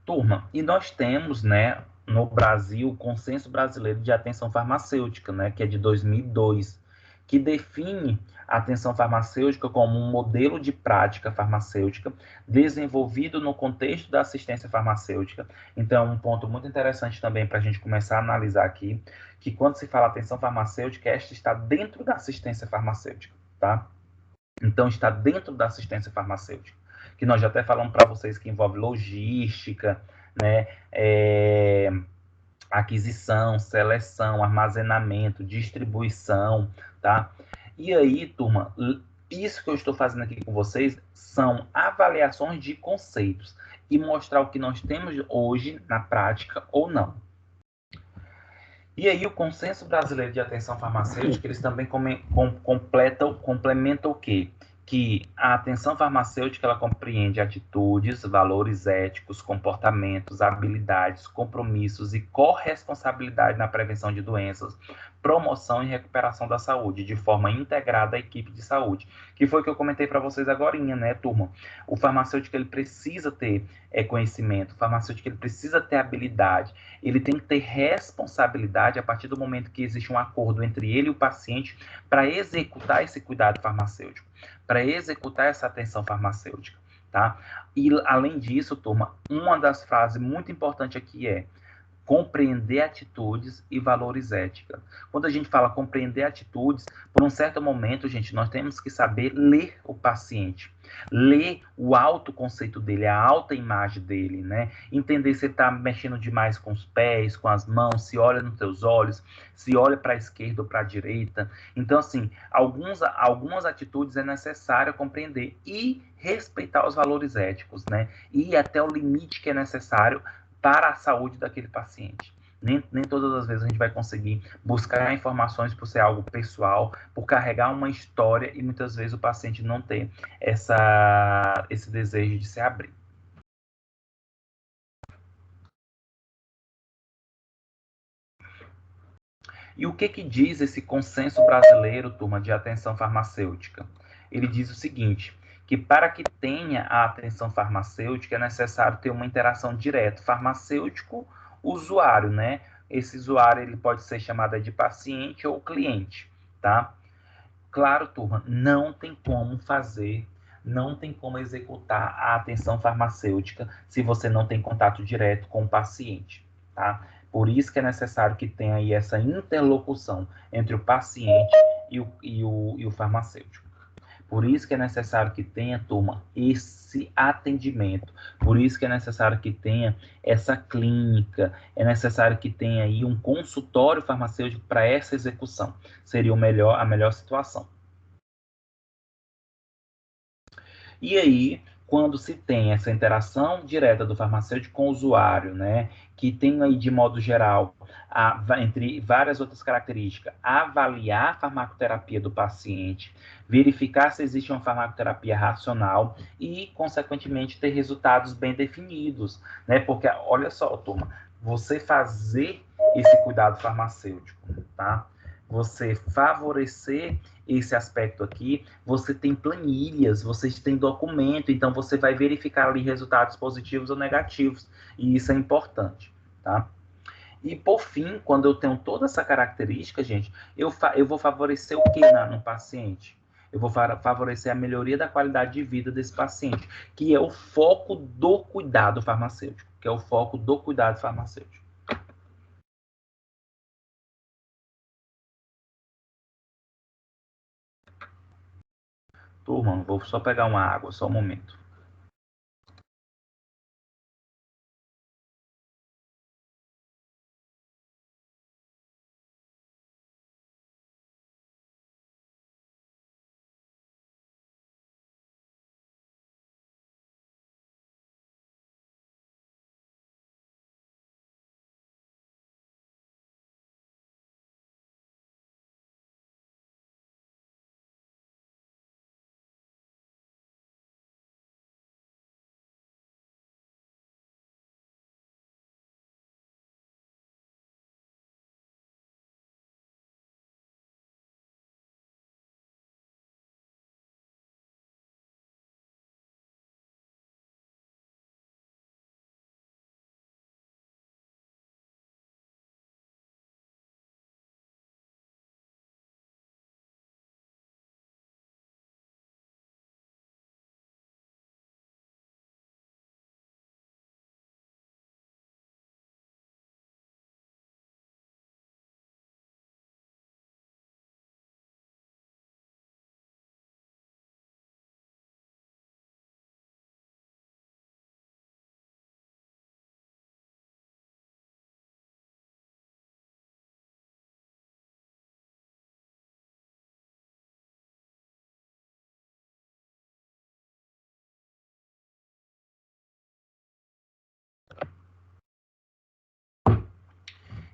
Turma, e nós temos, né, no Brasil, o Consenso Brasileiro de Atenção Farmacêutica, né, que é de 2002, que define a atenção farmacêutica como um modelo de prática farmacêutica desenvolvido no contexto da assistência farmacêutica. Então, um ponto muito interessante também para a gente começar a analisar aqui, que quando se fala atenção farmacêutica, esta está dentro da assistência farmacêutica, tá? Então, está dentro da assistência farmacêutica, que nós já até falamos para vocês que envolve logística, né, aquisição, seleção, armazenamento, distribuição, tá? E aí, turma, isso que eu estou fazendo aqui com vocês são avaliações de conceitos e mostrar o que nós temos hoje na prática ou não. E aí o Consenso Brasileiro de Atenção Farmacêutica, eles também complementam o quê? Que a atenção farmacêutica, ela compreende atitudes, valores éticos, comportamentos, habilidades, compromissos e corresponsabilidade na prevenção de doenças, promoção e recuperação da saúde, de forma integrada à equipe de saúde. Que foi o que eu comentei para vocês agorinha, né, turma? O farmacêutico, ele precisa ter conhecimento, o farmacêutico, ele precisa ter habilidade, ele tem que ter responsabilidade a partir do momento que existe um acordo entre ele e o paciente para executar esse cuidado farmacêutico, para executar essa atenção farmacêutica, tá? E, além disso, turma, uma das frases muito importantes aqui é compreender atitudes e valores éticos. Quando a gente fala compreender atitudes, por um certo momento, gente, nós temos que saber ler o paciente, ler o autoconceito dele, a autoimagem dele, né? Entender se ele está mexendo demais com os pés, com as mãos, se olha nos teus olhos, se olha para a esquerda ou para a direita. Então, assim, algumas atitudes é necessário compreender e respeitar os valores éticos, né? E até o limite que é necessário para a saúde daquele paciente. Nem todas as vezes a gente vai conseguir buscar informações por ser algo pessoal, por carregar uma história, e muitas vezes o paciente não tem esse desejo de se abrir. E o que diz esse consenso brasileiro, turma, de atenção farmacêutica? Ele diz o seguinte, que para que tenha a atenção farmacêutica é necessário ter uma interação direta farmacêutico-usuário, né? Esse usuário, ele pode ser chamado de paciente ou cliente, tá? Claro, turma, não tem como executar a atenção farmacêutica se você não tem contato direto com o paciente, tá? Por isso que é necessário que tenha aí essa interlocução entre o paciente e o farmacêutico. Por isso que é necessário que tenha, turma, esse atendimento. Por isso que é necessário que tenha essa clínica. É necessário que tenha aí um consultório farmacêutico para essa execução. Seria a melhor situação. E aí, quando se tem essa interação direta do farmacêutico com o usuário, né, que tem aí, de modo geral, entre várias outras características, avaliar a farmacoterapia do paciente, verificar se existe uma farmacoterapia racional e, consequentemente, ter resultados bem definidos, né? Porque, olha só, turma, você fazer esse cuidado farmacêutico, tá? Você favorecer esse aspecto aqui, você tem planilhas, você tem documento, então você vai verificar ali resultados positivos ou negativos, e isso é importante, tá? E, por fim, quando eu tenho toda essa característica, gente, eu vou favorecer o que no paciente? Eu vou favorecer a melhoria da qualidade de vida desse paciente, que é o foco do cuidado farmacêutico, que é o foco do cuidado farmacêutico. Turma, vou só pegar uma água, só um momento.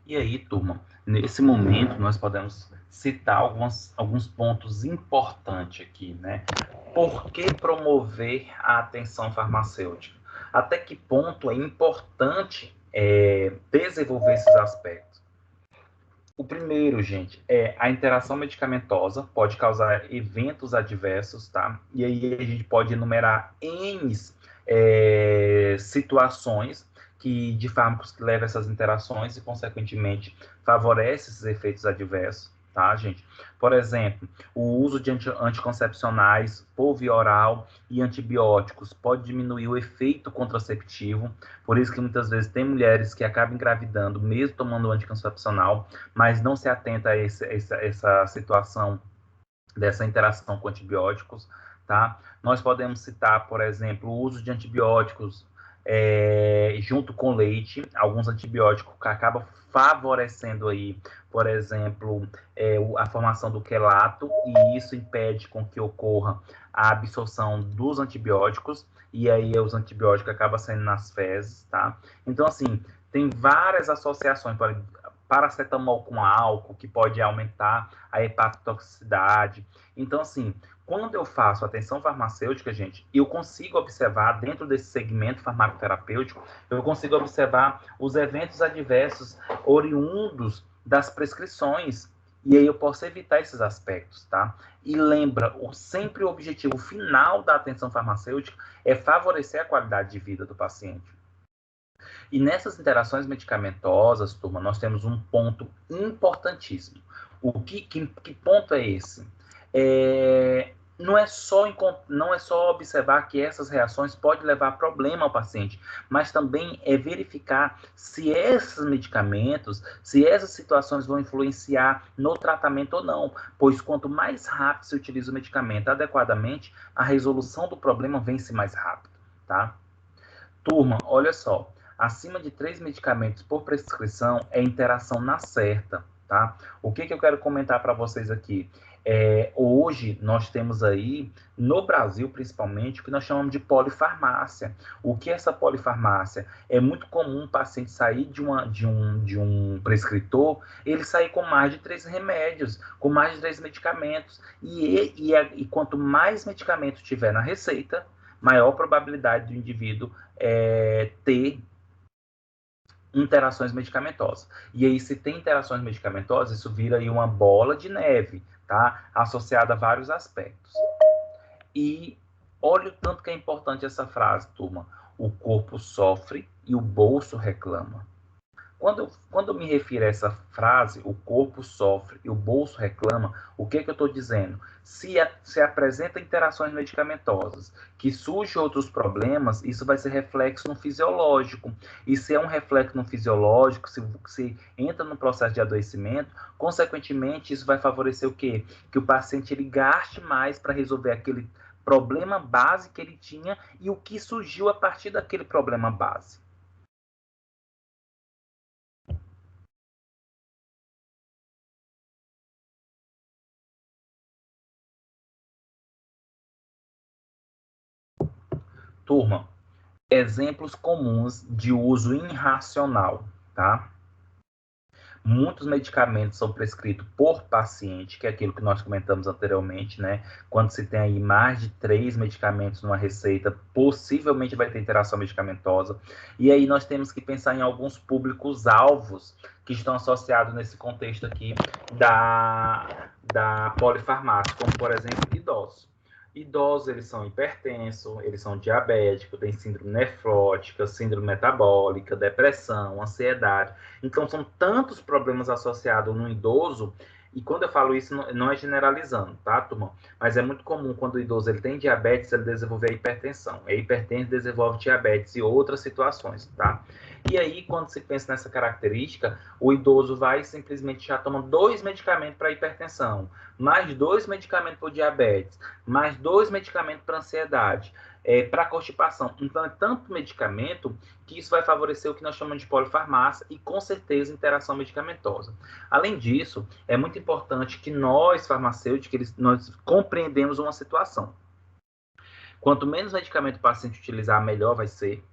E aí, turma, nesse momento nós podemos citar alguns pontos importantes aqui, né? Por que promover a atenção farmacêutica? Até que ponto é importante desenvolver esses aspectos? O primeiro, gente, é a interação medicamentosa pode causar eventos adversos, tá? E aí a gente pode enumerar N situações de fármacos que levam essas interações e, consequentemente, favorece esses efeitos adversos, tá, gente? Por exemplo, o uso de anticoncepcionais por via oral e antibióticos pode diminuir o efeito contraceptivo, por isso que muitas vezes tem mulheres que acabam engravidando mesmo tomando anticoncepcional, mas não se atenta a essa situação dessa interação com antibióticos, tá? Nós podemos citar, por exemplo, o uso de antibióticos junto com leite, alguns antibióticos que acabam favorecendo aí, por exemplo, a formação do quelato, e isso impede com que ocorra a absorção dos antibióticos, e aí os antibióticos acabam saindo nas fezes, tá? Então, assim, tem várias associações, paracetamol com álcool, que pode aumentar a hepatotoxicidade. Então, assim, quando eu faço atenção farmacêutica, gente, eu consigo observar, dentro desse segmento farmacoterapêutico, eu consigo observar os eventos adversos oriundos das prescrições. E aí eu posso evitar esses aspectos, tá? E lembra, sempre o objetivo final da atenção farmacêutica é favorecer a qualidade de vida do paciente. E nessas interações medicamentosas, turma, nós temos um ponto importantíssimo. Que ponto é esse? Não é só observar que essas reações podem levar a problema ao paciente, mas também é verificar se esses medicamentos, se essas situações vão influenciar no tratamento ou não, pois quanto mais rápido se utiliza o medicamento adequadamente, a resolução do problema vence mais rápido, tá? Turma, olha só, acima de 3 medicamentos por prescrição é interação na certa, tá? O que eu quero comentar para vocês aqui? Hoje nós temos aí, no Brasil principalmente, o que nós chamamos de polifarmácia. O que é essa polifarmácia? É muito comum o paciente sair de um prescritor, ele sair com mais de 3 remédios, com mais de 3 medicamentos. E quanto mais medicamentos tiver na receita, maior probabilidade do indivíduo ter interações medicamentosas. E aí, se tem interações medicamentosas, isso vira aí uma bola de neve, tá? Associada a vários aspectos. E olha o tanto que é importante essa frase, turma. O corpo sofre e o bolso reclama. Quando eu me refiro a essa frase, o corpo sofre e o bolso reclama, o que eu estou dizendo? Se apresenta interações medicamentosas, que surgem outros problemas, isso vai ser reflexo no fisiológico. E se é um reflexo no fisiológico, se entra no processo de adoecimento, consequentemente, isso vai favorecer o quê? Que o paciente ele gaste mais para resolver aquele problema base que ele tinha e o que surgiu a partir daquele problema base. Turma, exemplos comuns de uso irracional, tá? Muitos medicamentos são prescritos por paciente, que é aquilo que nós comentamos anteriormente, né? Quando se tem aí mais de 3 medicamentos numa receita, possivelmente vai ter interação medicamentosa. E aí nós temos que pensar em alguns públicos-alvos que estão associados nesse contexto aqui da polifarmácia, como, por exemplo, idosos. Idosos, eles são hipertensos, eles são diabéticos, têm síndrome nefrótica, síndrome metabólica, depressão, ansiedade. Então, são tantos problemas associados no idoso, e quando eu falo isso, não é generalizando, tá, turma? Mas é muito comum quando o idoso ele tem diabetes, ele desenvolver hipertensão. A hipertensão desenvolve diabetes e outras situações, tá? E aí, quando se pensa nessa característica, o idoso vai simplesmente já toma 2 medicamentos para hipertensão, mais 2 medicamentos para diabetes, mais 2 medicamentos para ansiedade, para constipação. Então, é tanto medicamento que isso vai favorecer o que nós chamamos de polifarmácia e, com certeza, interação medicamentosa. Além disso, é muito importante que nós, farmacêuticos, nós compreendemos uma situação. Quanto menos medicamento o paciente utilizar, melhor vai ser.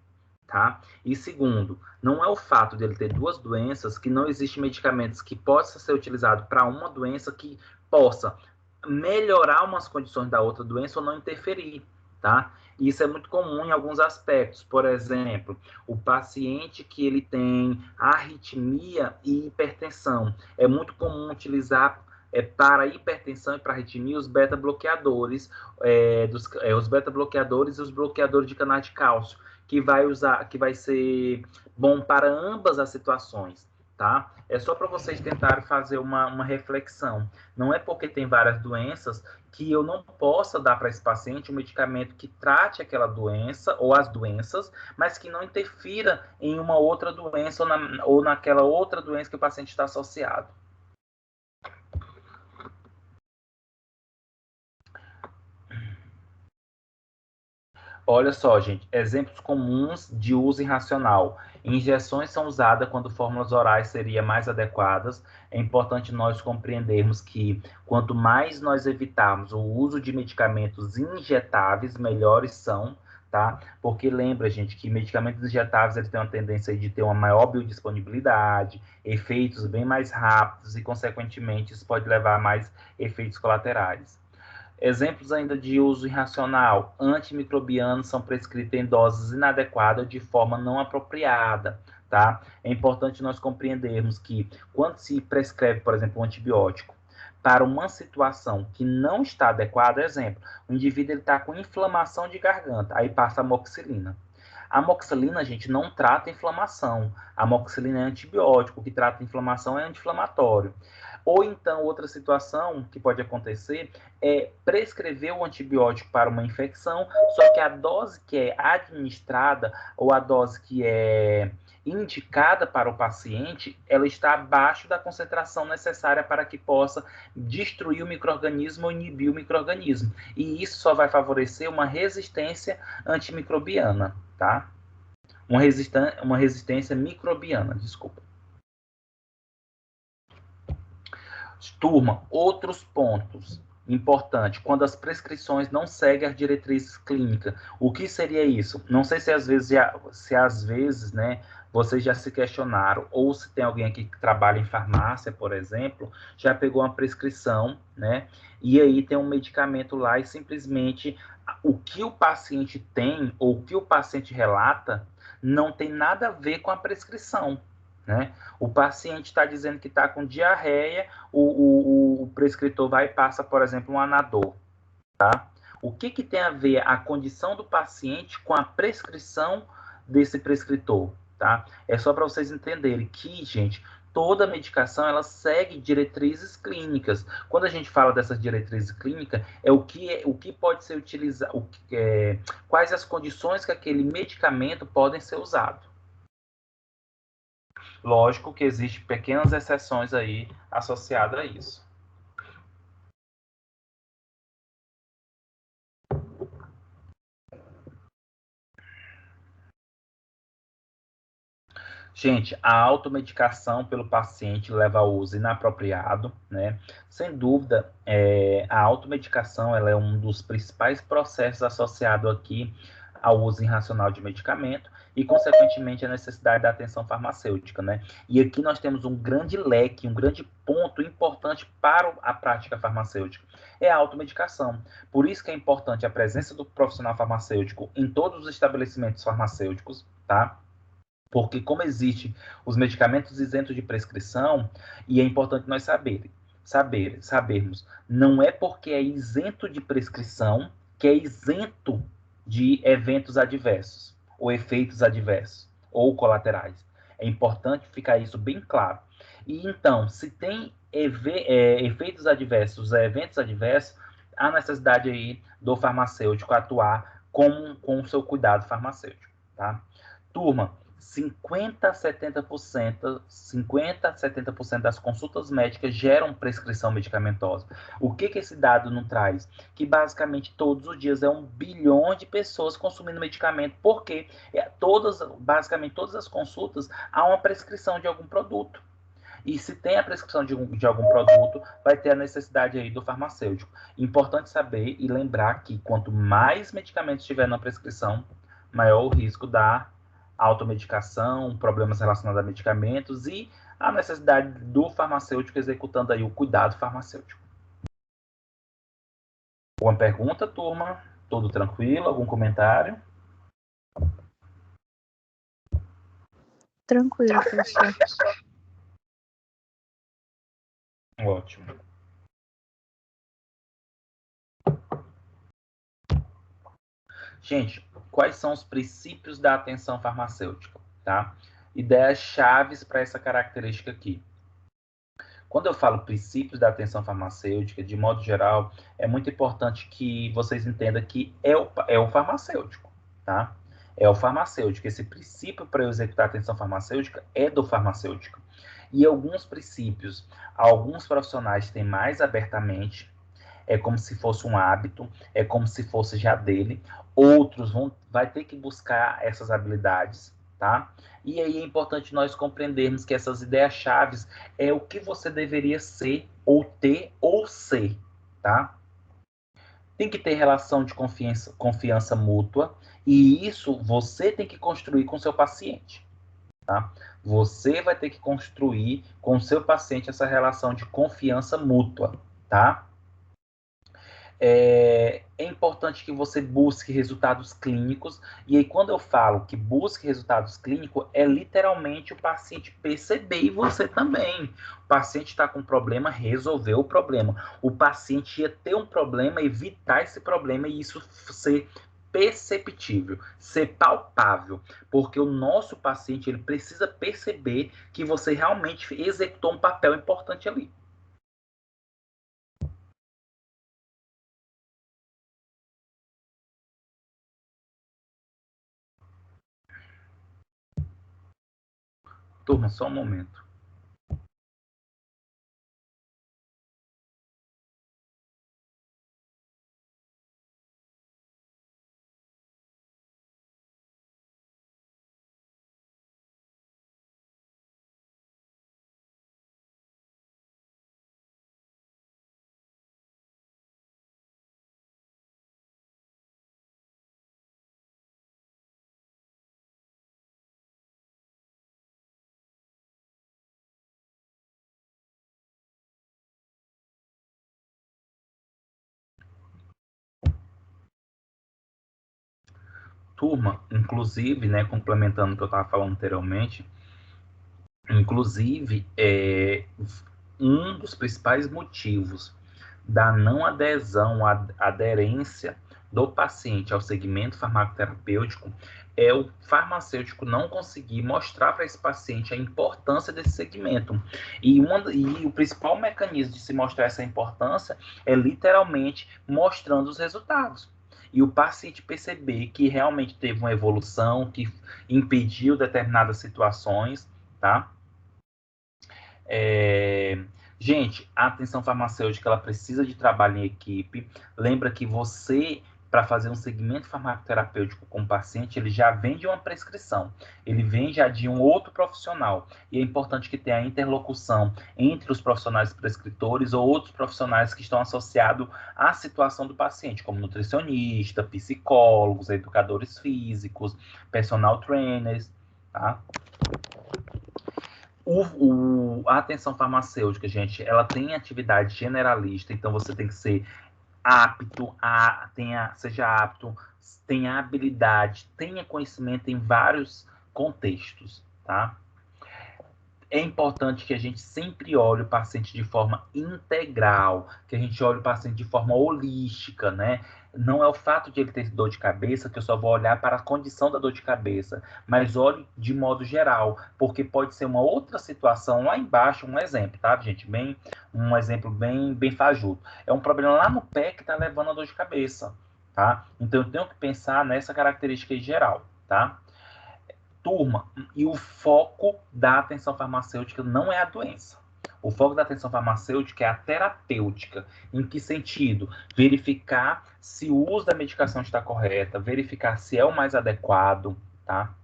Tá? E segundo, não é o fato de ele ter 2 doenças que não existem medicamentos que possam ser utilizados para uma doença que possa melhorar umas condições da outra doença ou não interferir, tá? Isso é muito comum em alguns aspectos. Por exemplo, o paciente que ele tem arritmia e hipertensão. É muito comum utilizar para hipertensão e para arritmia os beta-bloqueadores, os beta-bloqueadores e os bloqueadores de canais de cálcio, que vai ser bom para ambas as situações, tá? É só para vocês tentarem fazer uma reflexão. Não é porque tem várias doenças que eu não possa dar para esse paciente um medicamento que trate aquela doença ou as doenças, mas que não interfira em uma outra doença ou naquela outra doença que o paciente está associado. Olha só, gente, exemplos comuns de uso irracional. Injeções são usadas quando fórmulas orais seriam mais adequadas. É importante nós compreendermos que quanto mais nós evitarmos o uso de medicamentos injetáveis, melhores são, tá? Porque lembra, gente, que medicamentos injetáveis eles têm uma tendência de ter uma maior biodisponibilidade, efeitos bem mais rápidos e, consequentemente, isso pode levar a mais efeitos colaterais. Exemplos ainda de uso irracional. Antimicrobianos são prescritos em doses inadequadas de forma não apropriada, tá? É importante nós compreendermos que quando se prescreve, por exemplo, um antibiótico para uma situação que não está adequada, exemplo, o indivíduo está com inflamação de garganta, aí passa a amoxicilina. A amoxicilina, gente, não trata inflamação. A amoxicilina é antibiótico, o que trata inflamação é anti-inflamatório. Ou então, outra situação que pode acontecer é prescrever o antibiótico para uma infecção, só que a dose que é administrada ou a dose que é indicada para o paciente, ela está abaixo da concentração necessária para que possa destruir o micro-organismo ou inibir o micro-organismo. E isso só vai favorecer uma resistência antimicrobiana, tá? Uma resistência microbiana, desculpa. Turma, outros pontos importantes, quando as prescrições não seguem as diretrizes clínicas. O que seria isso? Não sei se às vezes, né, vocês já se questionaram, ou se tem alguém aqui que trabalha em farmácia, por exemplo, já pegou uma prescrição, né, e aí tem um medicamento lá e simplesmente o que o paciente tem, ou o que o paciente relata, não tem nada a ver com a prescrição, né? O paciente está dizendo que está com diarreia, o prescritor vai e passa, por exemplo, um Anador, tá? O que tem a ver a condição do paciente com a prescrição desse prescritor, tá? É só para vocês entenderem que, gente, toda medicação, ela segue diretrizes clínicas. Quando a gente fala dessas diretrizes clínicas, o que pode ser utilizado, quais as condições que aquele medicamento podem ser usado. Lógico que existem pequenas exceções aí associadas a isso. Gente, a automedicação pelo paciente leva ao uso inapropriado, né? Sem dúvida, a automedicação ela é um dos principais processos associados aqui ao uso irracional de medicamento e, consequentemente, a necessidade da atenção farmacêutica, né? E aqui nós temos um grande leque, um grande ponto importante para a prática farmacêutica, é a automedicação. Por isso que é importante a presença do profissional farmacêutico em todos os estabelecimentos farmacêuticos, tá? Porque como existem os medicamentos isentos de prescrição, e é importante nós sabermos, não é porque é isento de prescrição que é isento de eventos adversos, ou efeitos adversos, ou colaterais. É importante ficar isso bem claro. E então, se tem efeitos adversos, eventos adversos, há necessidade aí do farmacêutico atuar com o seu cuidado farmacêutico, tá? Turma, 50 a 70% das consultas médicas geram prescrição medicamentosa. O que esse dado não traz? Que basicamente todos os dias é 1 bilhão de pessoas consumindo medicamento, porque basicamente todas as consultas há uma prescrição de algum produto. E se tem a prescrição de algum produto, vai ter a necessidade aí do farmacêutico. Importante saber e lembrar que quanto mais medicamentos tiver na prescrição, maior o risco da automedicação, problemas relacionados a medicamentos e a necessidade do farmacêutico executando aí o cuidado farmacêutico. Alguma pergunta, turma? Tudo tranquilo? Algum comentário? Tranquilo, professor. Ótimo. Gente, quais são os princípios da atenção farmacêutica, tá? Ideias chaves para essa característica aqui. Quando eu falo princípios da atenção farmacêutica, de modo geral, é muito importante que vocês entendam que é o farmacêutico, tá? É o farmacêutico. Esse princípio para eu executar a atenção farmacêutica é do farmacêutico. E alguns princípios, alguns profissionais têm mais abertamente, é como se fosse um hábito, é como se fosse já dele. Outros vai ter que buscar essas habilidades, tá? E aí é importante nós compreendermos que essas ideias chaves é o que você deveria ser, ou ter, ou ser, tá? Tem que ter relação de confiança mútua, e isso você tem que construir com o seu paciente, tá? Você vai ter que construir com o seu paciente essa relação de confiança mútua, tá? É importante que você busque resultados clínicos, e aí quando eu falo que busque resultados clínicos, é literalmente o paciente perceber e você também. O paciente está com um problema, resolver o problema. O paciente ia ter um problema, evitar esse problema e isso ser perceptível, ser palpável, porque o nosso paciente ele precisa perceber que você realmente executou um papel importante ali. Turma, só um momento. Turma, inclusive, né, complementando o que eu estava falando anteriormente, inclusive, um dos principais motivos da não adesão, aderência do paciente ao segmento farmacoterapêutico é o farmacêutico não conseguir mostrar para esse paciente a importância desse segmento. E o principal mecanismo de se mostrar essa importância é literalmente mostrando os resultados. E o paciente perceber que realmente teve uma evolução, que impediu determinadas situações, tá? Gente, a atenção farmacêutica, ela precisa de trabalho em equipe. Lembra que você, para fazer um segmento farmacoterapêutico com o paciente, ele já vem de uma prescrição, ele vem já de um outro profissional. E é importante que tenha interlocução entre os profissionais prescritores ou outros profissionais que estão associados à situação do paciente, como nutricionista, psicólogos, educadores físicos, personal trainers, tá? A atenção farmacêutica, gente, ela tem atividade generalista, então você tem que ser apto, seja apto, tenha habilidade, tenha conhecimento em vários contextos, tá? É importante que a gente sempre olhe o paciente de forma integral, que a gente olhe o paciente de forma holística, né? Não é o fato de ele ter dor de cabeça que eu só vou olhar para a condição da dor de cabeça, mas olhe de modo geral, porque pode ser uma outra situação lá embaixo, um exemplo, tá, gente? Um exemplo bem fajuto. É um problema lá no pé que está levando a dor de cabeça, tá? Então eu tenho que pensar nessa característica em geral, tá? Turma, e o foco da atenção farmacêutica não é a doença. O foco da atenção farmacêutica é a terapêutica. Em que sentido? Verificar se o uso da medicação está correta, verificar se é o mais adequado, tá?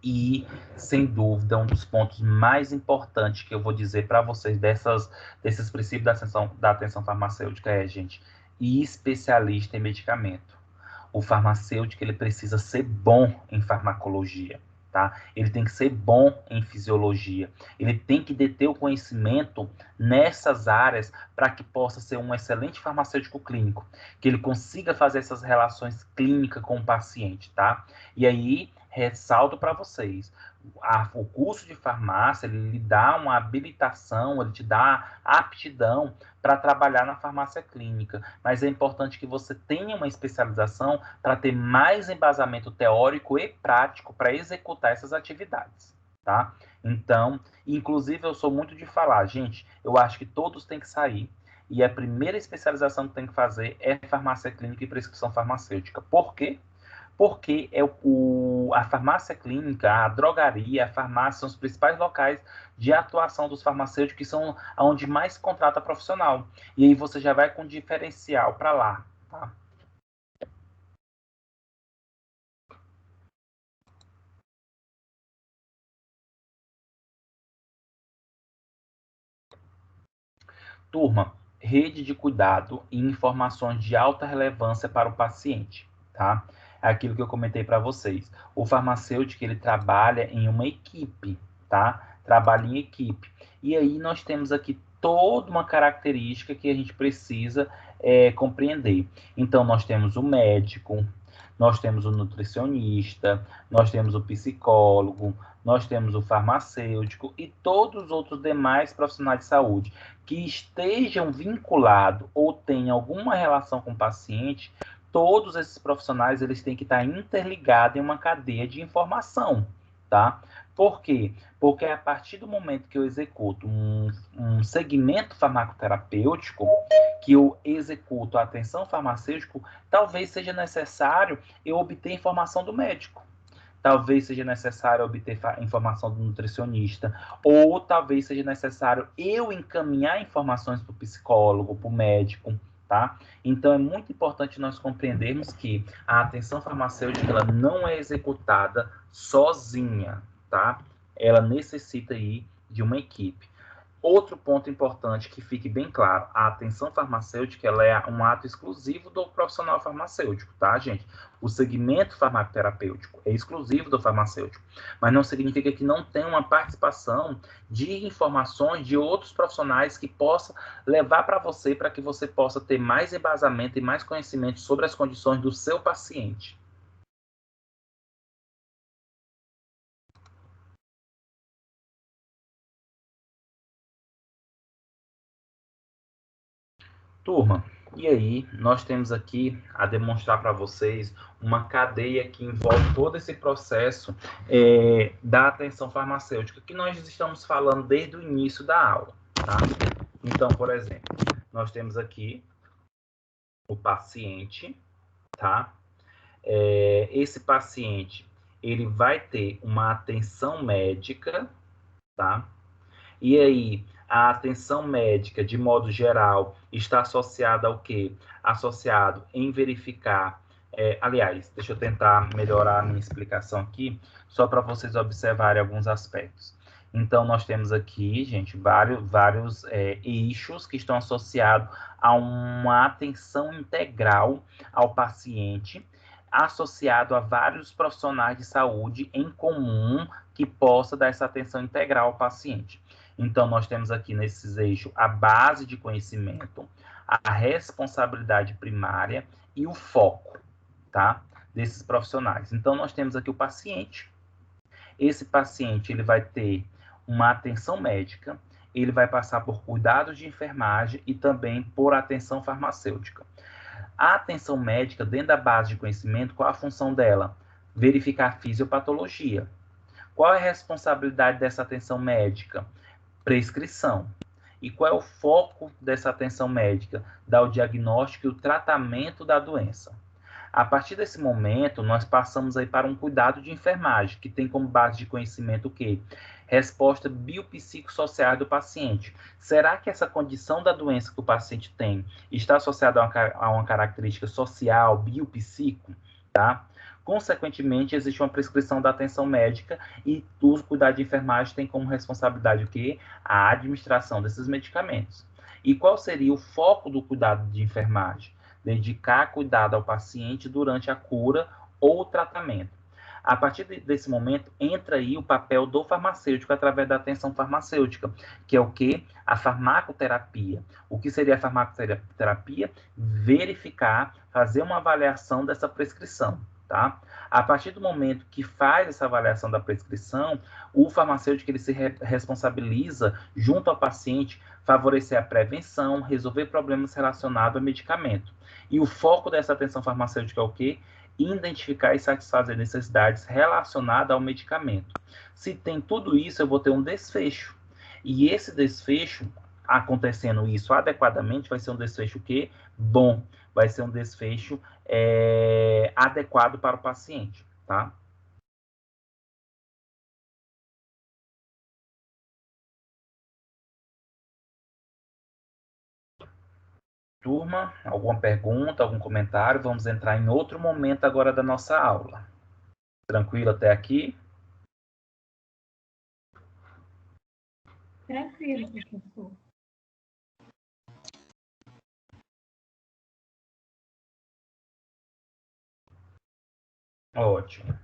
E, sem dúvida, um dos pontos mais importantes que eu vou dizer para vocês desses princípios da atenção farmacêutica é, gente, especialista em medicamento. O farmacêutico, ele precisa ser bom em farmacologia, tá? Ele tem que ser bom em fisiologia. Ele tem que deter o conhecimento nessas áreas para que possa ser um excelente farmacêutico clínico, que ele consiga fazer essas relações clínicas com o paciente, tá? E aí, ressalto para vocês, o curso de farmácia, ele lhe dá uma habilitação, ele te dá aptidão para trabalhar na farmácia clínica, mas é importante que você tenha uma especialização para ter mais embasamento teórico e prático para executar essas atividades, tá? Então, inclusive eu sou muito de falar, gente, eu acho que todos têm que sair e a primeira especialização que tem que fazer é farmácia clínica e prescrição farmacêutica. Por quê? Porque a farmácia clínica, a drogaria, a farmácia são os principais locais de atuação dos farmacêuticos, que são onde mais se contrata profissional. E aí você já vai com diferencial para lá, tá? Turma, rede de cuidado e informações de alta relevância para o paciente, tá? É aquilo que eu comentei para vocês. O farmacêutico, ele trabalha em uma equipe, tá? Trabalha em equipe. E aí nós temos aqui toda uma característica que a gente precisa compreender. Então, nós temos o médico, nós temos o nutricionista, nós temos o psicólogo, nós temos o farmacêutico e todos os outros demais profissionais de saúde que estejam vinculados ou tenham alguma relação com o paciente, todos esses profissionais eles têm que estar interligados em uma cadeia de informação, tá? Por quê? Porque a partir do momento que eu executo um segmento farmacoterapêutico, que eu executo a atenção farmacêutica, talvez seja necessário eu obter informação do médico. Talvez seja necessário obter informação do nutricionista, ou talvez seja necessário eu encaminhar informações para o psicólogo, para o médico, tá? Então é muito importante nós compreendermos que a atenção farmacêutica ela não é executada sozinha, tá? Ela necessita aí de uma equipe. Outro ponto importante que fique bem claro, a atenção farmacêutica ela é um ato exclusivo do profissional farmacêutico, tá, gente? O segmento farmacoterapêutico é exclusivo do farmacêutico, mas não significa que não tem uma participação de informações de outros profissionais que possa levar para você, para que você possa ter mais embasamento e mais conhecimento sobre as condições do seu paciente. Turma, E aí, nós temos aqui a demonstrar para vocês uma cadeia que envolve todo esse processo da atenção farmacêutica, que nós estamos falando desde o início da aula, tá? Então, por exemplo, nós temos aqui o paciente, tá? Esse paciente, ele vai ter uma atenção médica, tá? E aí, a atenção médica, de modo geral, está associada ao quê? Associado em verificar... aliás, deixa eu tentar melhorar a minha explicação aqui, só para vocês observarem alguns aspectos. Então, nós temos aqui, gente, vários eixos que estão associados a uma atenção integral ao paciente, associado a vários profissionais de saúde em comum que possa dar essa atenção integral ao paciente. Então, nós temos aqui nesses eixos a base de conhecimento, a responsabilidade primária e o foco, tá? Desses profissionais. Então, nós temos aqui o paciente. Esse paciente, ele vai ter uma atenção médica, ele vai passar por cuidados de enfermagem e também por atenção farmacêutica. A atenção médica, dentro da base de conhecimento, qual a função dela? Verificar a fisiopatologia. Qual é a responsabilidade dessa atenção médica? Prescrição. E qual é o foco dessa atenção médica? Dar o diagnóstico e o tratamento da doença. A partir desse momento, nós passamos aí para um cuidado de enfermagem, que tem como base de conhecimento o quê? Resposta biopsicossocial do paciente. Será que essa condição da doença que o paciente tem está associada a uma característica social, biopsico, tá? Consequentemente, existe uma prescrição da atenção médica e o cuidado de enfermagem tem como responsabilidade o quê? A administração desses medicamentos. E qual seria o foco do cuidado de enfermagem? Dedicar cuidado ao paciente durante a cura ou o tratamento. A partir desse momento, entra aí o papel do farmacêutico através da atenção farmacêutica, que é o quê? A farmacoterapia. O que seria a farmacoterapia? Verificar, fazer uma avaliação dessa prescrição. Tá? A partir do momento que faz essa avaliação da prescrição, o farmacêutico ele se responsabiliza junto ao paciente favorecer a prevenção, resolver problemas relacionados ao medicamento. E o foco dessa atenção farmacêutica é o quê? Identificar e satisfazer necessidades relacionadas ao medicamento. Se tem tudo isso, eu vou ter um desfecho. E esse desfecho, acontecendo isso adequadamente, vai ser um desfecho o quê? Bom. Vai ser um desfecho adequado para o paciente, tá? Turma, alguma pergunta, algum comentário? Vamos entrar em outro momento agora da nossa aula. Tranquilo até aqui? Tranquilo, professor. Ótimo.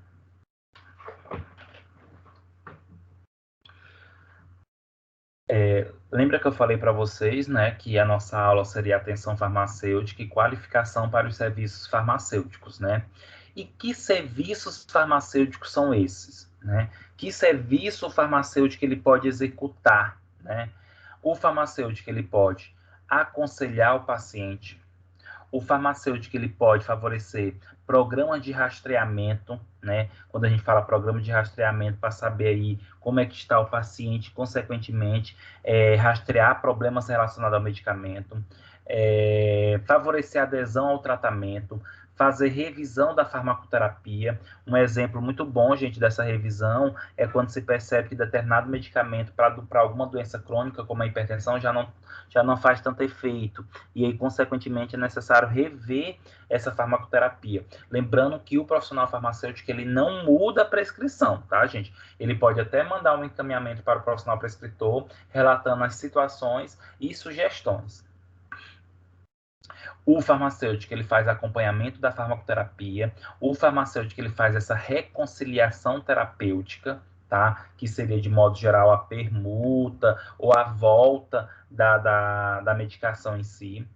Lembra que eu falei para vocês, né, que a nossa aula seria atenção farmacêutica e qualificação para os serviços farmacêuticos, né? E que serviços farmacêuticos são esses, né? Que serviço farmacêutico ele pode executar, né? O farmacêutico ele pode aconselhar o paciente. O farmacêutico ele pode favorecer programas de rastreamento, né? Quando a gente fala programa de rastreamento, para saber aí como é que está o paciente, consequentemente, rastrear problemas relacionados ao medicamento, favorecer a adesão ao tratamento, fazer revisão da farmacoterapia. Um exemplo muito bom, gente, dessa revisão é quando se percebe que determinado medicamento para alguma doença crônica, como a hipertensão, já não faz tanto efeito. E aí, consequentemente, é necessário rever essa farmacoterapia. Lembrando que o profissional farmacêutico, ele não muda a prescrição, tá, gente? Ele pode até mandar um encaminhamento para o profissional prescritor, relatando as situações e sugestões. O farmacêutico, ele faz acompanhamento da farmacoterapia. O farmacêutico, ele faz essa reconciliação terapêutica, tá? Que seria, de modo geral, a permuta ou a volta da medicação em si.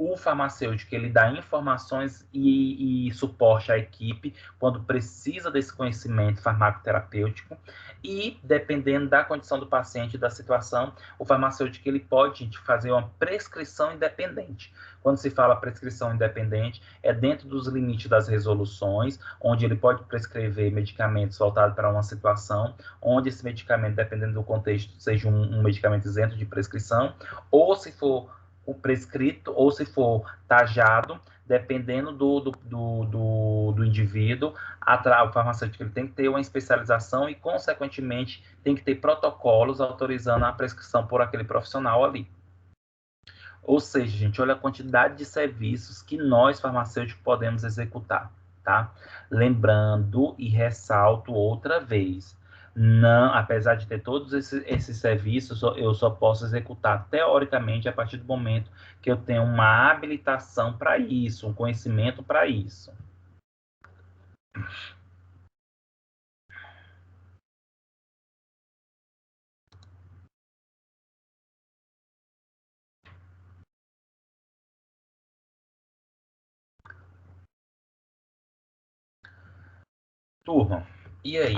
O farmacêutico, ele dá informações e suporte à equipe quando precisa desse conhecimento farmacoterapêutico e, dependendo da condição do paciente e da situação, o farmacêutico ele pode fazer uma prescrição independente. Quando se fala prescrição independente, é dentro dos limites das resoluções, onde ele pode prescrever medicamentos voltados para uma situação, onde esse medicamento, dependendo do contexto, seja um medicamento isento de prescrição, ou se for o prescrito, ou se for tajado, dependendo do indivíduo, o farmacêutico ele tem que ter uma especialização e, consequentemente, tem que ter protocolos autorizando a prescrição por aquele profissional ali. Ou seja, gente, olha a quantidade de serviços que nós, farmacêuticos, podemos executar, tá? Lembrando e ressalto outra vez, não, apesar de ter todos esses serviços, eu só posso executar teoricamente a partir do momento que eu tenho uma habilitação para isso, um conhecimento para isso. Turma, e aí,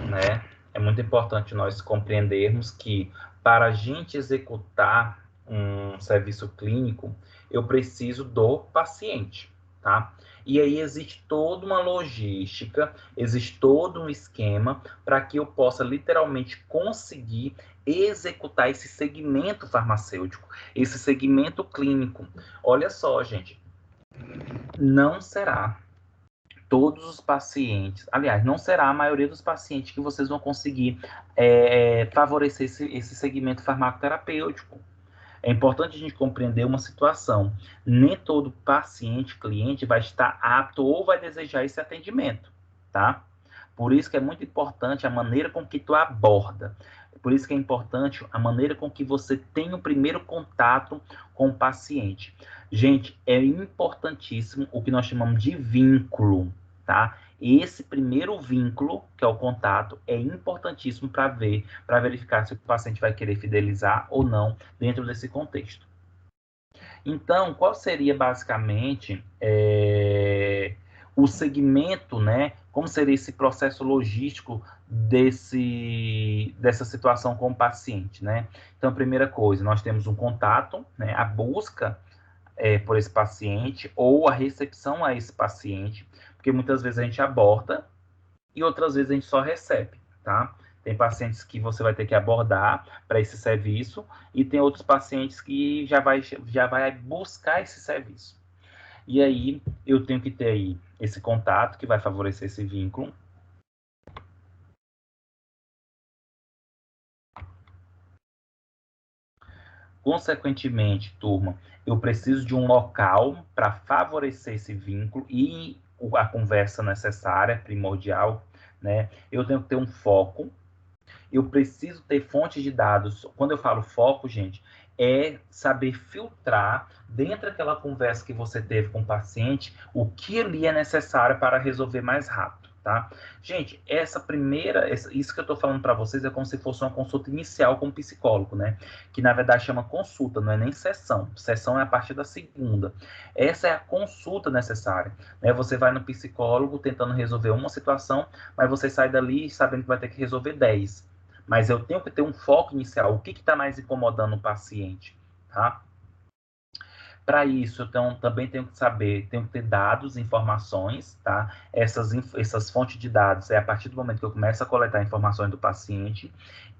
né, é muito importante nós compreendermos que para a gente executar um serviço clínico, eu preciso do paciente, tá? E aí existe toda uma logística, existe todo um esquema para que eu possa literalmente conseguir executar esse segmento farmacêutico, esse segmento clínico. Olha só, gente, não será todos os pacientes, aliás, não será a maioria dos pacientes que vocês vão conseguir favorecer esse segmento farmacoterapêutico. É importante a gente compreender uma situação. Nem todo paciente, cliente, vai estar apto ou vai desejar esse atendimento, tá? Por isso que é muito importante a maneira com que tu aborda. Por isso que é importante a maneira com que você tem o primeiro contato com o paciente. Gente, é importantíssimo o que nós chamamos de vínculo, tá? Esse primeiro vínculo, que é o contato, é importantíssimo para verificar se o paciente vai querer fidelizar ou não dentro desse contexto. Então, qual seria basicamente o segmento, né? Como seria esse processo logístico dessa situação com o paciente, né? Então, a primeira coisa, nós temos um contato, né? A busca por esse paciente ou a recepção a esse paciente, porque muitas vezes a gente aborda e outras vezes a gente só recebe, tá? Tem pacientes que você vai ter que abordar para esse serviço e tem outros pacientes que já vai buscar esse serviço. E aí eu tenho que ter aí esse contato que vai favorecer esse vínculo. Consequentemente, turma, eu preciso de um local para favorecer esse vínculo e a conversa necessária, primordial, né? Eu tenho que ter um foco, eu preciso ter fontes de dados. Quando eu falo foco, gente, é saber filtrar dentro daquela conversa que você teve com o paciente, o que ali é necessário para resolver mais rápido, tá? Gente, isso que eu tô falando para vocês é como se fosse uma consulta inicial com o psicólogo, né? Que na verdade chama consulta, não é nem sessão. Sessão é a partir da segunda. Essa é a consulta necessária, né? Você vai no psicólogo tentando resolver uma situação, mas você sai dali sabendo que vai ter que resolver 10. Mas eu tenho que ter um foco inicial. O que está mais incomodando o paciente, tá? Para isso, então, também tenho que saber, tenho que ter dados, informações, tá? Essas fontes de dados é a partir do momento que eu começo a coletar informações do paciente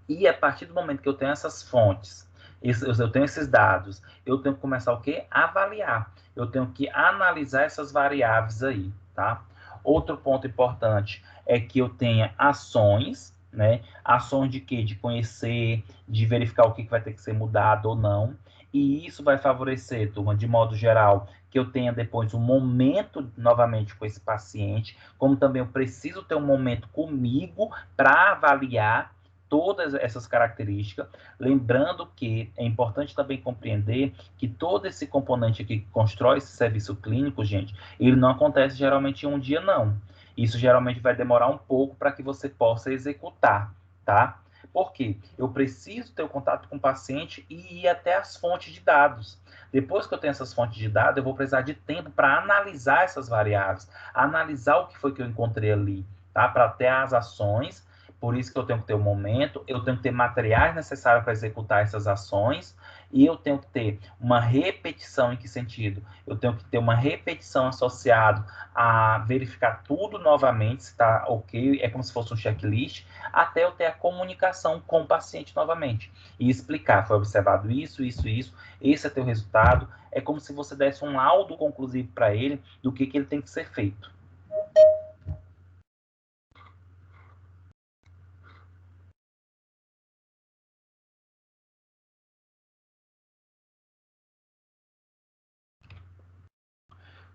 e a partir do momento que eu tenho essas fontes, eu tenho esses dados, eu tenho que começar o quê? Avaliar. Eu tenho que analisar essas variáveis aí, tá? Outro ponto importante é que eu tenha ações, né? Ações de quê? De conhecer, de verificar o que vai ter que ser mudado ou não. E isso vai favorecer, turma, de modo geral, que eu tenha depois um momento novamente com esse paciente, como também eu preciso ter um momento comigo para avaliar todas essas características, lembrando que é importante também compreender que todo esse componente aqui que constrói esse serviço clínico, gente, ele não acontece geralmente em um dia, não. Isso geralmente vai demorar um pouco para que você possa executar, tá? Por quê? Eu preciso ter o contato com o paciente e ir até as fontes de dados. Depois que eu tenho essas fontes de dados, eu vou precisar de tempo para analisar essas variáveis, analisar o que foi que eu encontrei ali, tá? Para ter as ações, por isso que eu tenho que ter o momento, eu tenho que ter materiais necessários para executar essas ações, e eu tenho que ter uma repetição. Em que sentido? Eu tenho que ter uma repetição associada a verificar tudo novamente, se está ok, é como se fosse um checklist, até eu ter a comunicação com o paciente novamente e explicar, foi observado isso, isso, isso, esse é teu resultado. É como se você desse um laudo conclusivo para ele do que ele tem que ser feito.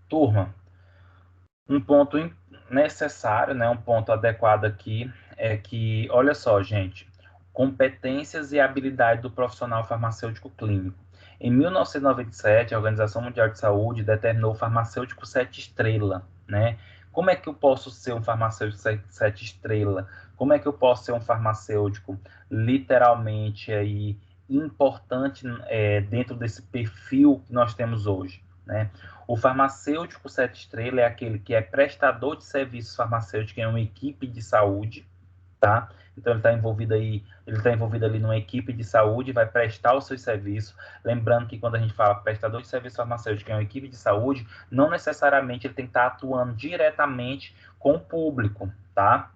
Turma, um ponto necessário, né, um ponto adequado aqui é que, olha só, gente, competências e habilidade do profissional farmacêutico clínico. Em 1997, a Organização Mundial de Saúde determinou o farmacêutico 7 estrela, né? Como é que eu posso ser um farmacêutico 7 estrela? Como é que eu posso ser um farmacêutico literalmente aí importante dentro desse perfil que nós temos hoje, né? O farmacêutico 7 estrelas é aquele que é prestador de serviços farmacêuticos em uma equipe de saúde, tá? Então ele está envolvido ali numa equipe de saúde, vai prestar os seus serviços. Lembrando que quando a gente fala prestador de serviço farmacêutico em uma equipe de saúde, não necessariamente ele tem que estar atuando diretamente com o público, tá?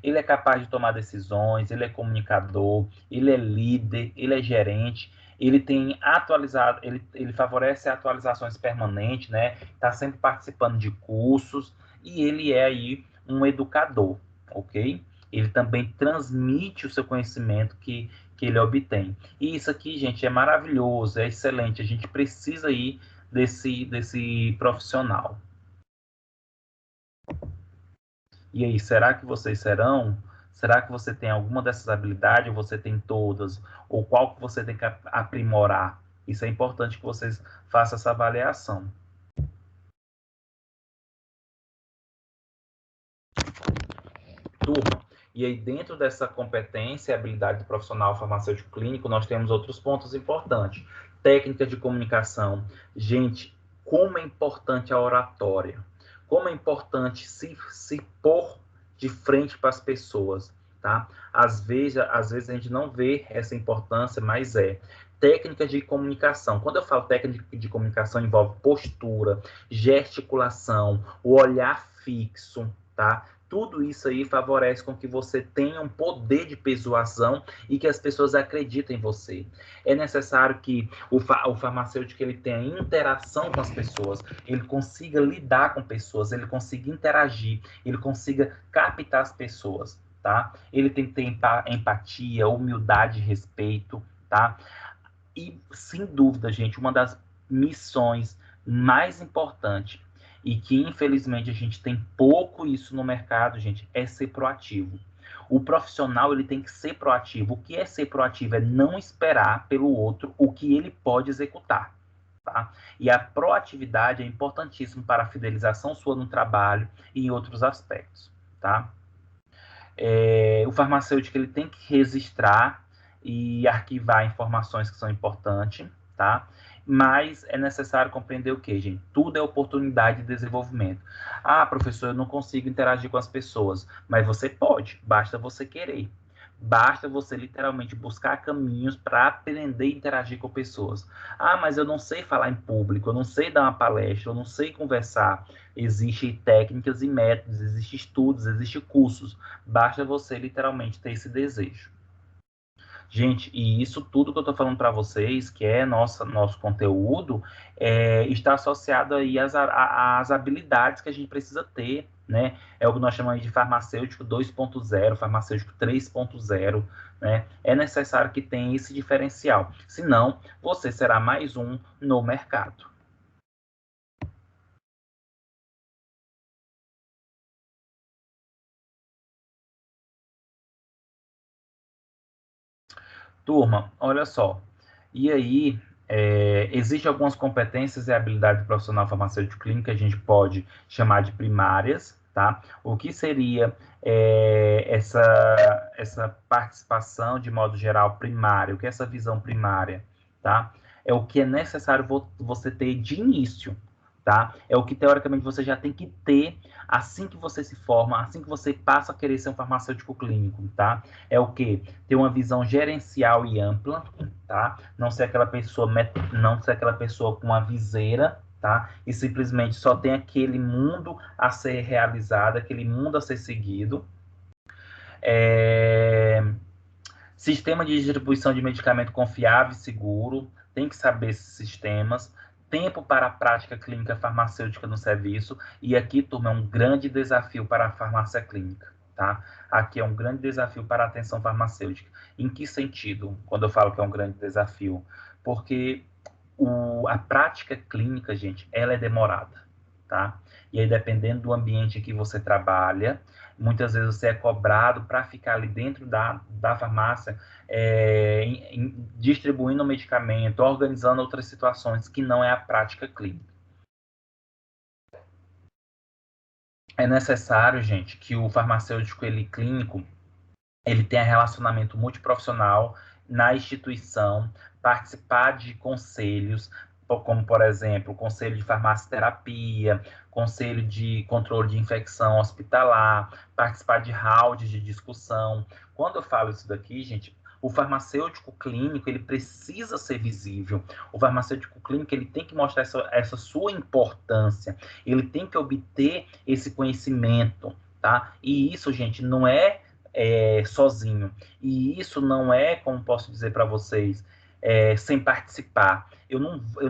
Ele é capaz de tomar decisões, ele é comunicador, ele é líder, ele é gerente, ele tem atualizado, ele favorece atualizações permanentes, né? Está sempre participando de cursos e ele é aí um educador, ok? Ele também transmite o seu conhecimento que ele obtém. E isso aqui, gente, é maravilhoso, é excelente. A gente precisa aí desse profissional. E aí, será que vocês serão? Será que você tem alguma dessas habilidades, ou você tem todas? Ou qual que você tem que aprimorar? Isso é importante que vocês façam essa avaliação. Turma, e aí dentro dessa competência e habilidade do profissional farmacêutico clínico, nós temos outros pontos importantes. Técnica de comunicação. Gente, como é importante a oratória. Como é importante se pôr de frente para as pessoas, tá? Às vezes a gente não vê essa importância, mas é. Técnica de comunicação. Quando eu falo técnica de comunicação, envolve postura, gesticulação, o olhar fixo, tá? Tudo isso aí favorece com que você tenha um poder de persuasão e que as pessoas acreditem em você. É necessário que o farmacêutico ele tenha interação com as pessoas, ele consiga lidar com pessoas, ele consiga interagir, ele consiga captar as pessoas, tá? Ele tem que ter empatia, humildade, respeito, tá? E, sem dúvida, gente, uma das missões mais importantes e que, infelizmente, a gente tem pouco isso no mercado, gente, é ser proativo. O profissional, ele tem que ser proativo. O que é ser proativo? É não esperar pelo outro o que ele pode executar, tá? E a proatividade é importantíssima para a fidelização sua no trabalho e em outros aspectos, tá? O farmacêutico, ele tem que registrar e arquivar informações que são importantes, tá? Mas é necessário compreender o quê, gente? Tudo é oportunidade de desenvolvimento. Ah, professor, eu não consigo interagir com as pessoas. Mas você pode, basta você querer. Basta você literalmente buscar caminhos para aprender a interagir com pessoas. Ah, mas eu não sei falar em público, eu não sei dar uma palestra, eu não sei conversar. Existem técnicas e métodos, existem estudos, existem cursos. Basta você literalmente ter esse desejo. Gente, e isso tudo que eu estou falando para vocês, que é nosso conteúdo, está associado aí às habilidades que a gente precisa ter, né? É o que nós chamamos de farmacêutico 2.0, farmacêutico 3.0, né? É necessário que tenha esse diferencial, senão você será mais um no mercado. Turma, olha só. E aí, existem algumas competências e habilidades do profissional farmacêutico clínico que a gente pode chamar de primárias, tá? O que seria essa participação de modo geral primária? O que é essa visão primária, tá? é o que é necessário você ter de início, tá? É o que, teoricamente, você já tem que ter assim que você se forma, assim que você passa a querer ser um farmacêutico clínico, tá? É o quê? Ter uma visão gerencial e ampla, tá? Não ser aquela pessoa, com uma viseira, tá? E simplesmente só tem aquele mundo a ser realizado, aquele mundo a ser seguido. Sistema de distribuição de medicamento confiável e seguro, tem que saber esses sistemas. Tempo para a prática clínica farmacêutica no serviço. E aqui, turma, é um grande desafio para a farmácia clínica, tá? Aqui é um grande desafio para a atenção farmacêutica. Em que sentido, quando eu falo que é um grande desafio? Porque a prática clínica, gente, ela é demorada, tá? E aí, dependendo do ambiente que você trabalha, muitas vezes você é cobrado para ficar ali dentro da farmácia, distribuindo o medicamento, organizando outras situações que não é a prática clínica. É necessário, gente, que o farmacêutico clínico ele tenha relacionamento multiprofissional na instituição, participar de conselhos, como, por exemplo, o Conselho de Farmácia-Terapia, Conselho de Controle de Infecção Hospitalar, participar de rounds de discussão. Quando eu falo isso daqui, gente, o farmacêutico clínico, ele precisa ser visível. O farmacêutico clínico, ele tem que mostrar essa sua importância. Ele tem que obter esse conhecimento, tá? E isso, gente, não é sozinho. E isso não é, como posso dizer para vocês, sem participar. Eu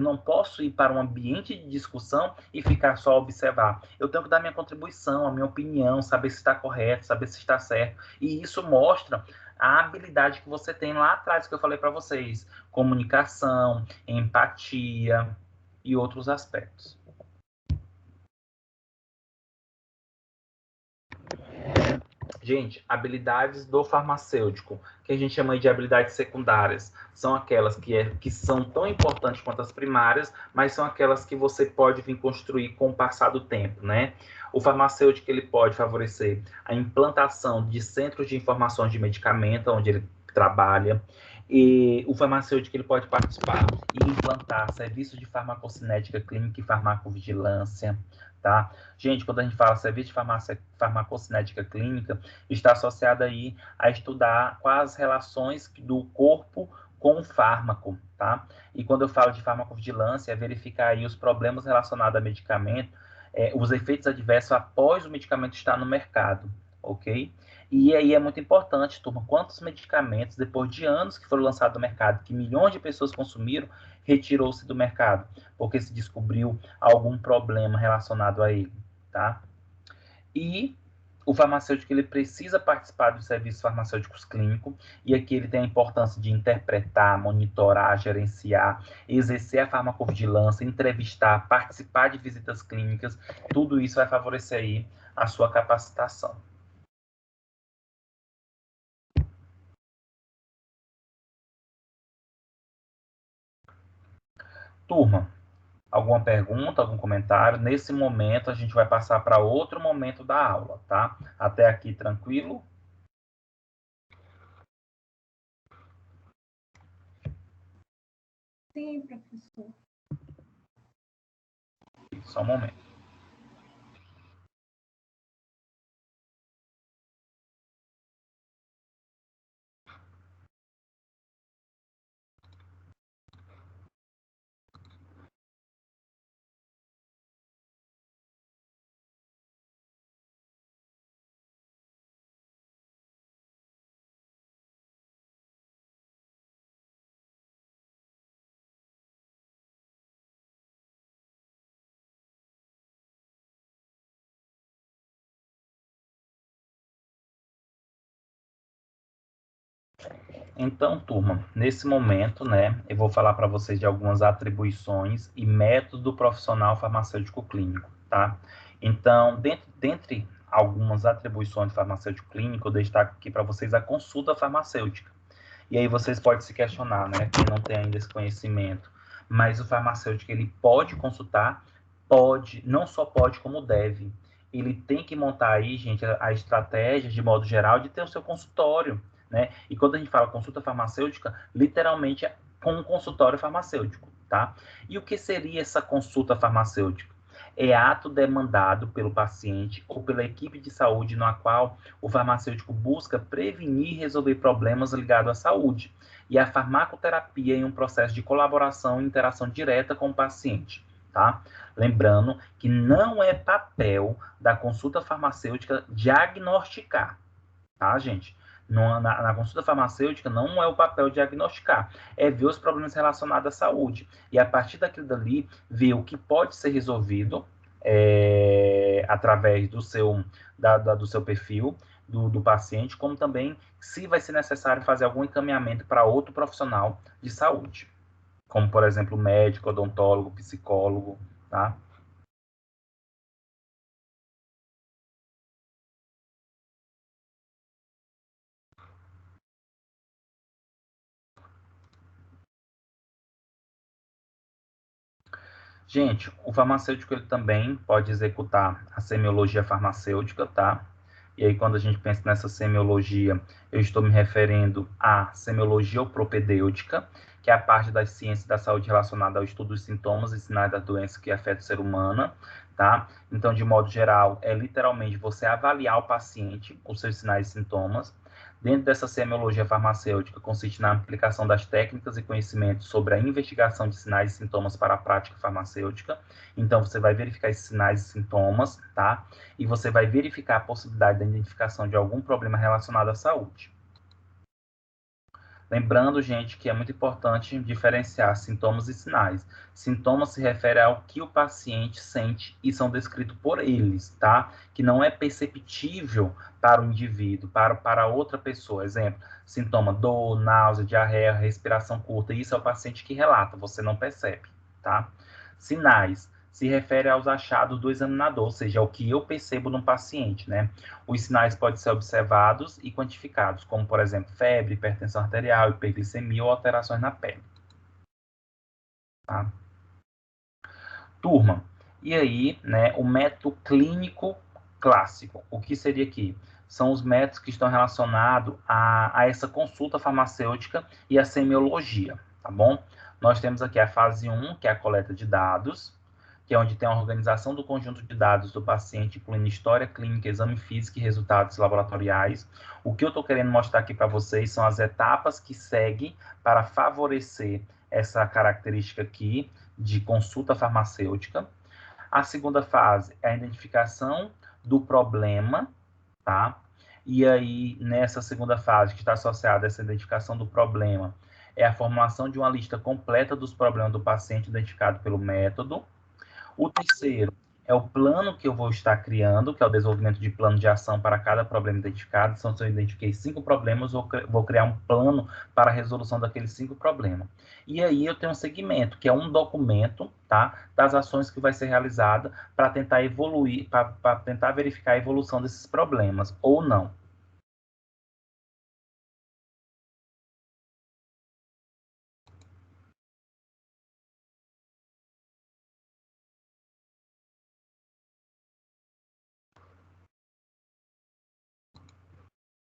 não posso ir para um ambiente de discussão e ficar só a observar. Eu tenho que dar minha contribuição, a minha opinião, saber se está correto, saber se está certo. E isso mostra a habilidade que você tem lá atrás, que eu falei para vocês. Comunicação, empatia e outros aspectos. Gente, habilidades do farmacêutico, que a gente chama de habilidades secundárias, são aquelas que são tão importantes quanto as primárias, mas são aquelas que você pode vir construir com o passar do tempo, né? O farmacêutico, ele pode favorecer a implantação de centros de informações de medicamento, onde ele trabalha, e o farmacêutico, ele pode participar e implantar serviços de farmacocinética clínica e farmacovigilância, tá? Gente, quando a gente fala serviço de farmacocinética clínica, está associado aí a estudar quais as relações do corpo com o fármaco, tá? E quando eu falo de farmacovigilância, é verificar aí os problemas relacionados a medicamento, os efeitos adversos após o medicamento estar no mercado, ok? E aí é muito importante, turma, quantos medicamentos, depois de anos que foram lançados no mercado, que milhões de pessoas consumiram, retirou-se do mercado, porque se descobriu algum problema relacionado a ele, tá? E o farmacêutico, ele precisa participar dos serviços farmacêuticos clínicos, e aqui ele tem a importância de interpretar, monitorar, gerenciar, exercer a farmacovigilância, entrevistar, participar de visitas clínicas, tudo isso vai favorecer aí a sua capacitação. Turma, alguma pergunta, algum comentário? Nesse momento, a gente vai passar para outro momento da aula, tá? Até aqui, tranquilo? Sim, professor. Só um momento. Então, turma, nesse momento, né, eu vou falar para vocês de algumas atribuições e métodos do profissional farmacêutico clínico, tá? Então, dentre algumas atribuições do farmacêutico clínico, eu destaco aqui para vocês a consulta farmacêutica. E aí vocês podem se questionar, né, quem não tem ainda esse conhecimento, mas o farmacêutico, ele pode consultar? Pode, não só pode, como deve. Ele tem que montar aí, gente, a estratégia, de modo geral, de ter o seu consultório, né? E quando a gente fala consulta farmacêutica, literalmente com um consultório farmacêutico, tá? E o que seria essa consulta farmacêutica? É ato demandado pelo paciente ou pela equipe de saúde na qual o farmacêutico busca prevenir e resolver problemas ligados à saúde, e a farmacoterapia em um processo de colaboração e interação direta com o paciente, tá? Lembrando que não é papel da consulta farmacêutica diagnosticar, tá, gente? Na consulta farmacêutica não é o papel diagnosticar, é ver os problemas relacionados à saúde. E a partir daquilo dali, ver o que pode ser resolvido através do seu, do seu perfil, do paciente, como também se vai ser necessário fazer algum encaminhamento para outro profissional de saúde, como, por exemplo, médico, odontólogo, psicólogo, tá? Gente, o farmacêutico ele também pode executar a semiologia farmacêutica, tá? E aí, quando a gente pensa nessa semiologia, eu estou me referindo à semiologia ou propedêutica, que é a parte das ciências da saúde relacionada ao estudo dos sintomas e sinais da doença que afeta o ser humano, tá? Então, de modo geral, é literalmente você avaliar o paciente, os seus sinais e sintomas. Dentro dessa semiologia farmacêutica, consiste na aplicação das técnicas e conhecimentos sobre a investigação de sinais e sintomas para a prática farmacêutica. Então, você vai verificar esses sinais e sintomas, tá? E você vai verificar a possibilidade da identificação de algum problema relacionado à saúde. Lembrando, gente, que é muito importante diferenciar sintomas e sinais. Sintomas se refere ao que o paciente sente e são descritos por eles, tá? Que não é perceptível para o indivíduo, para outra pessoa. Exemplo, sintoma dor, náusea, diarreia, respiração curta. Isso é o paciente que relata, você não percebe, tá? Sinais se refere aos achados do examinador, ou seja, ao que eu percebo no paciente, né? Os sinais podem ser observados e quantificados, como, por exemplo, febre, hipertensão arterial, hiperglicemia ou alterações na pele. Tá? Turma, e aí, né, o método clínico clássico, o que seria aqui? São os métodos que estão relacionados a essa consulta farmacêutica e a semiologia, tá bom? Nós temos aqui a fase 1, que é a coleta de dados, que é onde tem a organização do conjunto de dados do paciente, incluindo história clínica, exame físico e resultados laboratoriais. O que eu estou querendo mostrar aqui para vocês são as etapas que seguem para favorecer essa característica aqui de consulta farmacêutica. A segunda fase é a identificação do problema, tá? E aí, nessa segunda fase, que está associada a essa identificação do problema, é a formulação de uma lista completa dos problemas do paciente identificado pelo método. O terceiro é o plano que eu vou estar criando, que é o desenvolvimento de plano de ação para cada problema identificado. Então, se eu identifiquei 5 problemas, vou criar um plano para a resolução daqueles 5 problemas. E aí eu tenho um segmento, que é um documento, tá, das ações que vai ser realizada para tentar evoluir, para tentar verificar a evolução desses problemas, ou não,